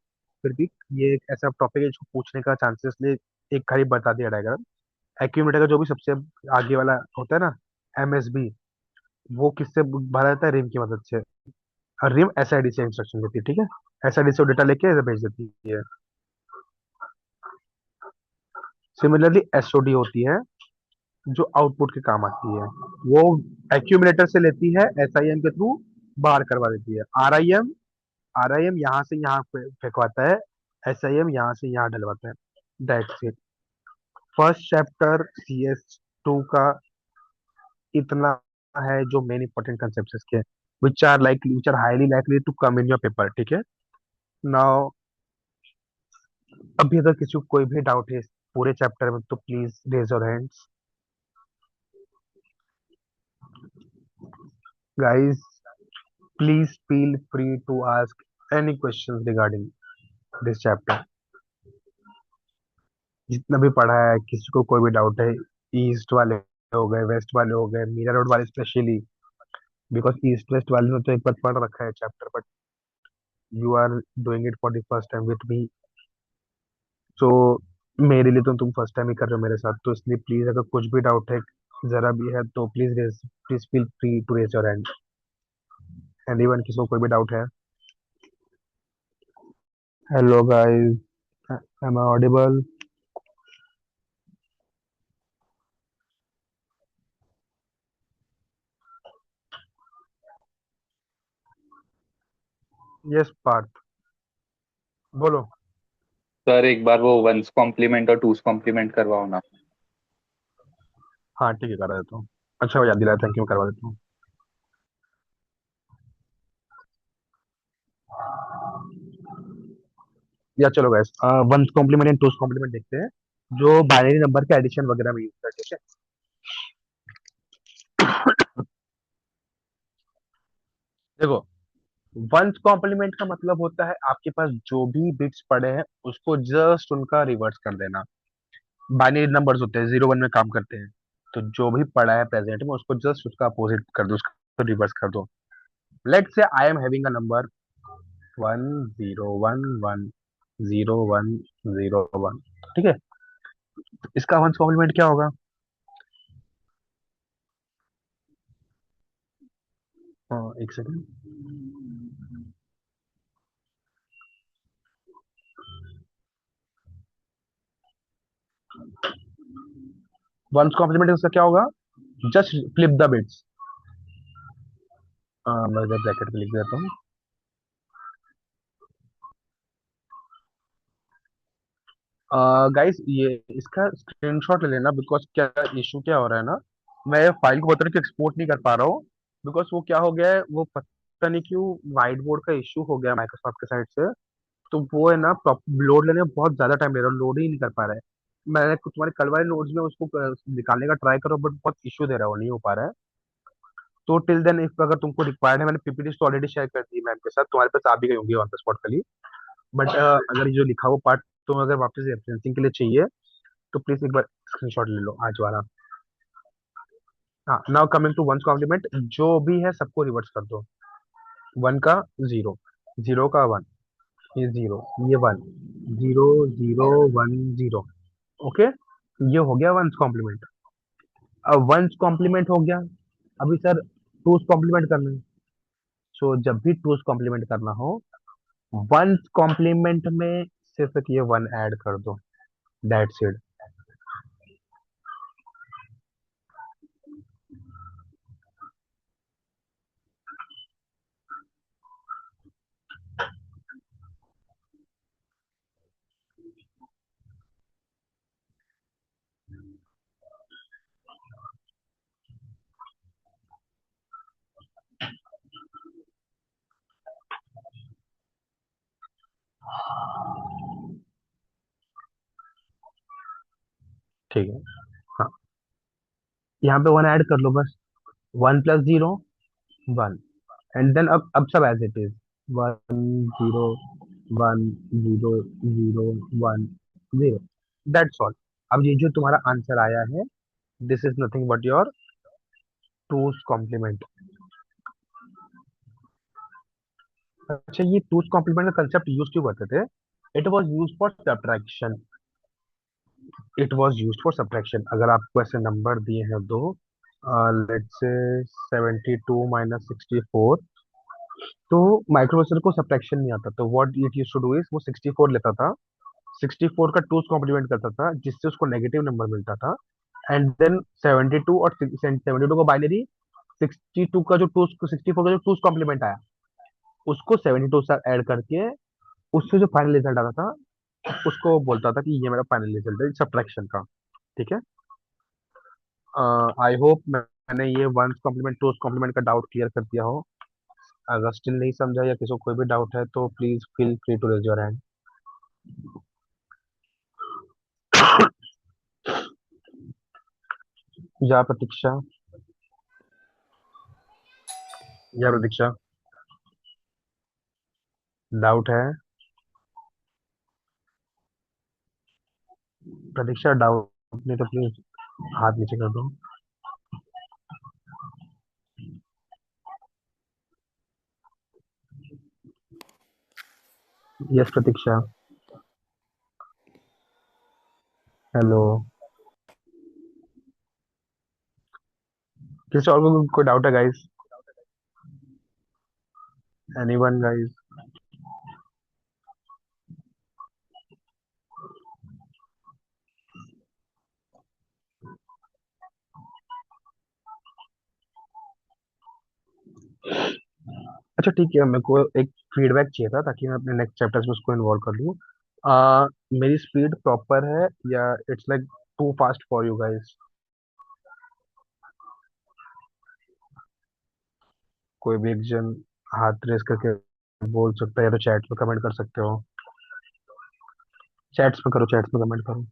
फिर भी ये एक ऐसा टॉपिक है जिसको पूछने का चांसेस ले एक खाली बता दिया जाएगा। एक्यूमुलेटर का जो भी सबसे आगे वाला होता है ना, एमएसबी, वो किससे भरा जाता है? रिम की मदद से। और रिम एसआईडी से इंस्ट्रक्शन देती है, ठीक है। एसआईडी से डेटा लेके ऐसे भेज देती है। सिमिलरली एसओडी होती है जो आउटपुट के काम आती है। वो एक्यूमुलेटर से लेती है, एसआईएम के थ्रू बाहर करवा देती है। आरआईएम यहाँ से यहाँ फेंकवाता है, एसआईएम यहाँ से यहाँ डलवाता है। That's it. First chapter CS2 का इतना है जो मेन इंपॉर्टेंट कंसेप्ट इसके, which are highly likely to come in your paper, ठीक है। नाउ, अभी अगर किसी को कोई भी डाउट है इस पूरे चैप्टर में तो please raise your hands. Guys, please feel free to ask any questions regarding this chapter. जितना भी पढ़ा है, किसी को कोई भी डाउट है, ईस्ट वाले हो गए, वेस्ट वाले हो गए, मीरा रोड वाले स्पेशली, बिकॉज ईस्ट वेस्ट वाले ने तो एक बार पढ़ रखा है chapter, but you are doing it for the first time with me. So मेरे लिए तो तुम फर्स्ट टाइम ही कर रहे हो मेरे साथ, तो इसलिए प्लीज अगर कुछ भी डाउट है जरा भी है तो please feel free to raise your hand. Anyone, किसी को कोई भी डाउट है? Hello guys, am I audible? Yes Parth, बोलो। सर एक बार वो वंस कॉम्प्लीमेंट और टूस कॉम्प्लीमेंट करवाओ ना। हाँ ठीक है, करा देता हूँ। अच्छा वो याद दिलाया, थैंक यू, करवा देता हूँ। या चलो guys, ones complement and two's complement देखते हैं, जो बाइनरी नंबर के एडिशन वगैरह में यूज करते हैं, ठीक है। देखो, वंस कॉम्प्लीमेंट का मतलब होता है आपके पास जो भी बिट्स पड़े हैं उसको जस्ट उनका रिवर्स कर देना। बाइनरी नंबर्स होते हैं, 0 1 में काम करते हैं। तो जो भी पड़ा है प्रेजेंट में उसको जस्ट उसका अपोजिट कर दो, उसका रिवर्स कर दो। लेट से आई एम हैविंग अ नंबर 1 0 1 1 0 1 0 1, ठीक है। इसका वंस कॉम्प्लीमेंट क्या होगा? एक सेकंड। वंस कॉम्प्लीमेंट उसका क्या होगा? Just flip the bits. मैं इधर ब्रैकेट में लिख देता हूँ। गाइस, ये इसका स्क्रीनशॉट ले लेना, बिकॉज क्या इशू क्या हो रहा है ना, मैं फाइल को बता रही एक्सपोर्ट नहीं कर पा रहा हूँ। बिकॉज वो क्या हो गया है, वो पता नहीं क्यों व्हाइट बोर्ड का इशू हो गया माइक्रोसॉफ्ट के साइड से। तो वो है ना, लोड लेने में बहुत ज्यादा टाइम ले रहा है, लोड ही नहीं कर पा रहा है। मैंने तुम्हारे कल वाले नोट्स में उसको निकालने का ट्राई करो, बट बहुत इशू दे रहा है, वो नहीं हो पा रहा है। तो टिल देन, इफ अगर तुमको रिक्वायर्ड है, मैंने पीपीटी तो ऑलरेडी शेयर कर दी मैम के साथ, तुम्हारे पास आ भी गई होंगी ऑन द स्पॉट कल। बट अगर ये जो लिखा हुआ पार्ट तुम अगर वापस रेफरेंसिंग के लिए चाहिए तो प्लीज एक बार स्क्रीनशॉट ले लो आज वाला। हाँ, now coming to one's complement, जो भी है सबको रिवर्स कर दो। 1 का 0, 0 का 1, ये 0, ये 1, 0 0 1 0। ओके, ये हो गया वंस कॉम्प्लीमेंट। अब वंस कॉम्प्लीमेंट हो गया, अभी सर टूस कॉम्प्लीमेंट करना है। सो जब भी टूस कॉम्प्लीमेंट करना हो, वंस कॉम्प्लीमेंट में सिर्फ एक ये 1 ऐड कर दो, दैट्स इट। ठीक है, हाँ, यहाँ पे 1 ऐड कर लो बस। 1 + 0 1, एंड देन अब सब as it is. 1 0 1 0 0 1 0, that's all. अब ये जो तुम्हारा आंसर आया है, this is nothing but your two's complement. अच्छा, ये टूस कॉम्प्लीमेंट का कंसेप्ट यूज क्यों करते थे? It was use for subtraction. It was use for subtraction. अगर आपको ऐसे नंबर दिए हैं दो, लेट्स से 72 - 64, तो माइक्रोप्रोसेसर को सब्ट्रैक्शन नहीं आता, तो what it use to do is वो 64 लेता था, 64 का टूज कॉम्प्लीमेंट करता था जिससे उसको नेगेटिव नंबर मिलता था, एंड देन 72 और 72 का बाइनरी, 62 का जो टूज 64 का जो टूज कॉम्प्लीमेंट आया उसको 72 से ऐड करके उससे जो फाइनल रिजल्ट आता था उसको बोलता था कि ये मेरा फाइनल रिजल्ट है सब्ट्रैक्शन का। ठीक है। आई होप मैंने ये वंस कॉम्प्लीमेंट टूज कॉम्प्लीमेंट का डाउट क्लियर कर दिया हो। अगर स्टिल नहीं समझा या किसी को कोई भी डाउट है तो please feel free to raise your hand. या प्रतीक्षा, या प्रतीक्षा, डाउट है? प्रतीक्षा डाउट नहीं तो प्लीज हाथ नीचे कर दो। यस प्रतीक्षा। हेलो। किसी और को कोई डाउट है गाइस? Anyone guys? अच्छा ठीक है, मेरे को एक फीडबैक चाहिए था ताकि मैं अपने नेक्स्ट चैप्टर्स में उसको इन्वॉल्व कर लूँ। मेरी स्पीड प्रॉपर है या it's like too fast for you guys? कोई भी एक जन हाथ रेस करके बोल सकता है या तो चैट में कमेंट कर सकते हो। चैट्स में करो, चैट्स में कमेंट करो।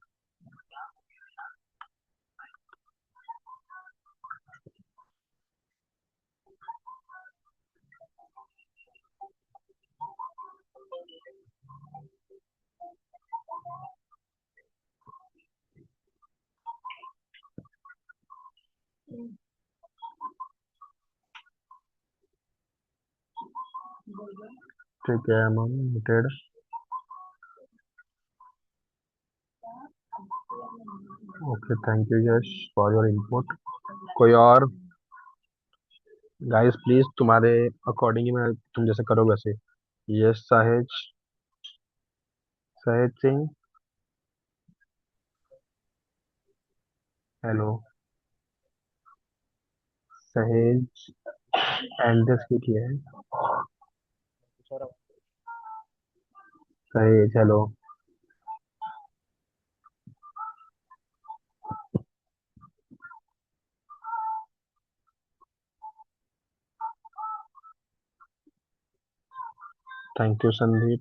ठीक है ma'am, noted. Okay, thank you Yash for your input. कोई और? गाइस प्लीज तुम्हारे अकॉर्डिंग ही मैं तुम जैसे करो वैसे। यस साहिज, साहिज सिंह। हेलो। सहेज एंड दिस किया है। सहेज हेलो। Thank you Sandeep.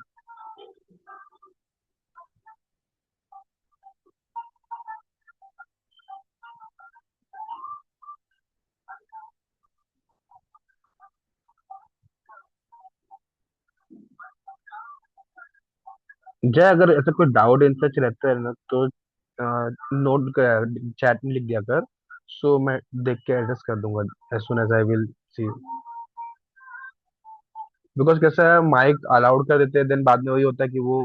जय, अगर ऐसा कोई डाउट इन सच रहता है ना तो नोट चैट में लिख दिया कर, सो मैं देख के एडजस्ट कर दूंगा as soon as I will see. Because कैसा है, माइक अलाउड कर देते हैं देन बाद में वही होता है कि वो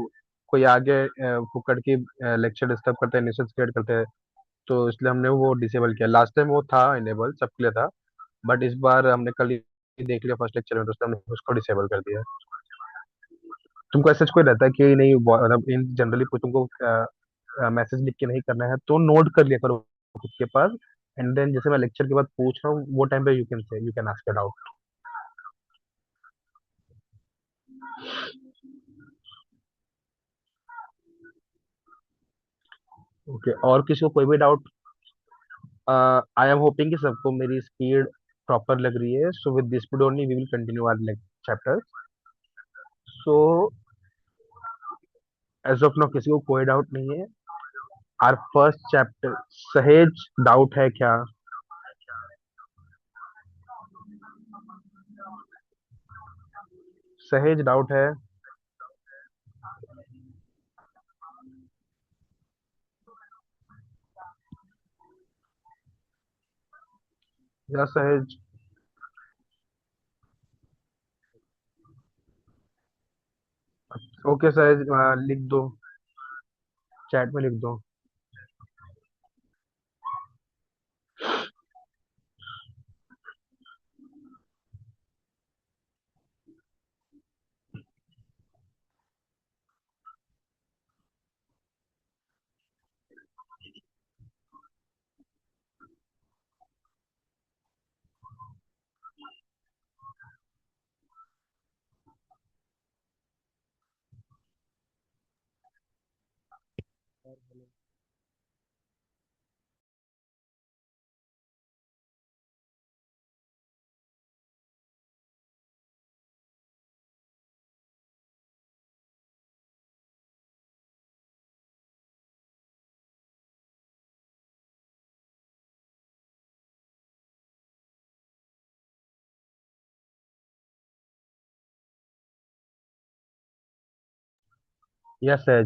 कोई आगे फुकड़ की लेक्चर डिस्टर्ब करते हैं, न्यूसेंस क्रिएट करते हैं। तो इसलिए हमने वो डिसेबल किया। लास्ट टाइम वो था इनेबल, सबके लिए था, बट इस बार हमने कल ही देख लिया फर्स्ट लेक्चर में तो इसलिए हमने उसको डिसेबल कर दिया। तुमको ऐसा कोई रहता है कि नहीं मतलब इन जनरली तुमको मैसेज लिख के नहीं करना है तो नोट कर लिया करो खुद के पास, एंड देन जैसे मैं लेक्चर के बाद पूछ रहा हूँ वो टाइम पे you can ask it out. Okay, और किसी को कोई भी डाउट? आई एम होपिंग कि सबको मेरी स्पीड प्रॉपर लग रही है, so with this speed only we will continue our chapter. So as of now किसी को कोई डाउट नहीं है। Our first chapter, Sahej doubt है क्या? सहेज डाउट है? या सहेज? ओके सर, लिख दो, चैट में लिख दो। Yes sir,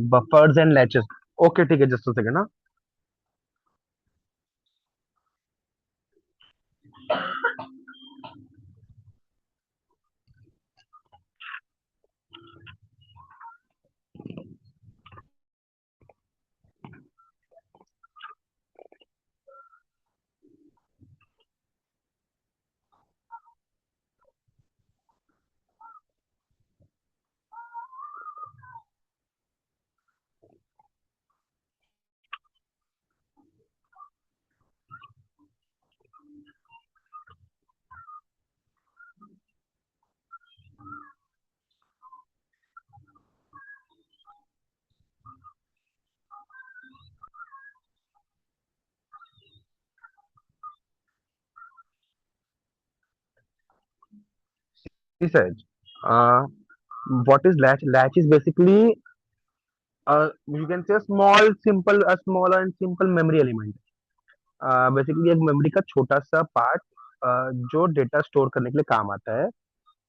buffers and latches. Okay ठीक है, जस्ट अ सेकंड ना। He said, uh, what is latch? Latch is basically, you can say, a small and simple memory element. Basically एक memory का छोटा सा पार्ट जो डेटा स्टोर करने के लिए काम आता है।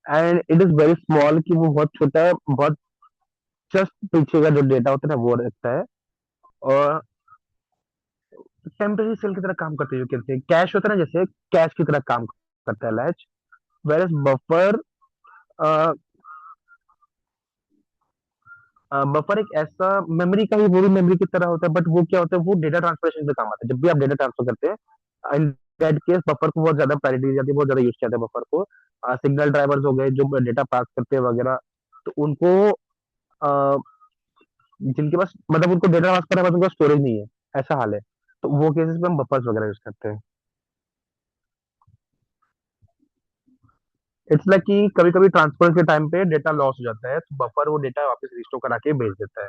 And it is very small, कि वो बहुत छोटा है, बहुत जस्ट पीछे का जो डेटा होता है ना वो रखता है। और टेम्पररी सेल की तरह काम करते हैं, कहते हैं कैश होता है ना, जैसे कैश की तरह काम करता है latch. Where as buffer, buffer एक ऐसा मेमोरी का ही, वो भी मेमोरी की तरह होता है, बट वो क्या होता है, वो डेटा ट्रांसफरेशन में काम आता है। जब भी आप डेटा ट्रांसफर करते हैं, इन दैट केस बफर को बहुत ज्यादा प्रायोरिटी दी जाती है, बहुत ज्यादा यूज किया जाता है बफर को। सिग्नल ड्राइवर्स हो गए जो डेटा पास करते हैं वगैरह, तो उनको अ, जिनके पास मतलब उनको डेटा पास करने के बाद उनका स्टोरेज नहीं है, ऐसा हाल है, तो वो केसेस में हम बफर्स वगैरह यूज करते हैं। इट्स लाइक कि कभी कभी ट्रांसफर के टाइम पे डेटा लॉस हो जाता है, तो बफर वो डेटा वापस रिस्टोर करा के भेज देता है।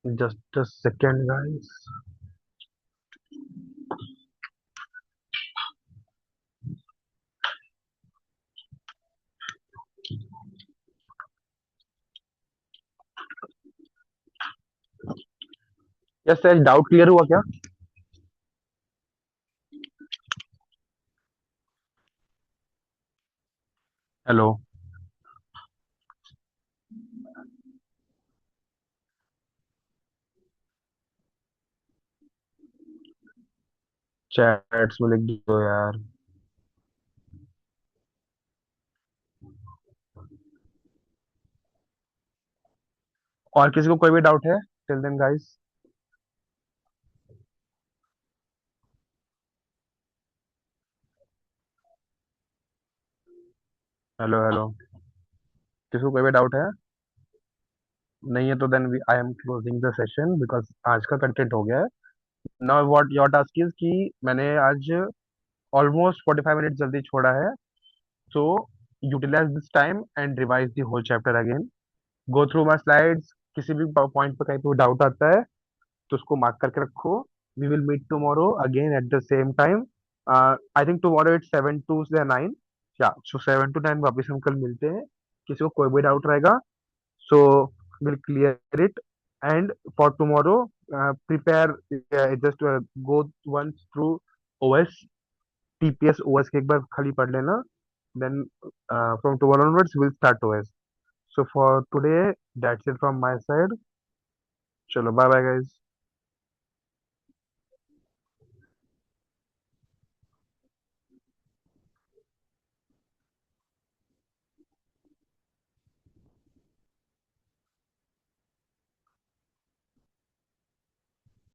Just a second guys. Yes sir, doubt clear हुआ क्या? हेलो। चैट्स में लिख दो यार। और किसी को कोई भी डाउट है till then guys? Hello hello, किसी को कोई भी डाउट है? नहीं है तो then I am closing the session, because आज का कंटेंट हो गया है। Now what your task is कि मैंने आज ऑलमोस्ट 45 मिनट जल्दी छोड़ा है, so utilise this time and revise the whole chapter again. Go through my slides, किसी भी पॉइंट पर कहीं पे डाउट आता है तो उसको मार्क करके रखो। We will meet tomorrow again at the same time. I think tomorrow it's 7 to 9। या सो 7 to 9 वापस हम कल मिलते हैं। किसी को कोई भी डाउट रहेगा, so we'll clear it. And for tomorrow, prepare, just go once through OS, TPS OS के एक बार खाली पढ़ लेना। Then from tomorrow onwards we'll start OS. So for today, that's it from my side. चलो, bye bye guys.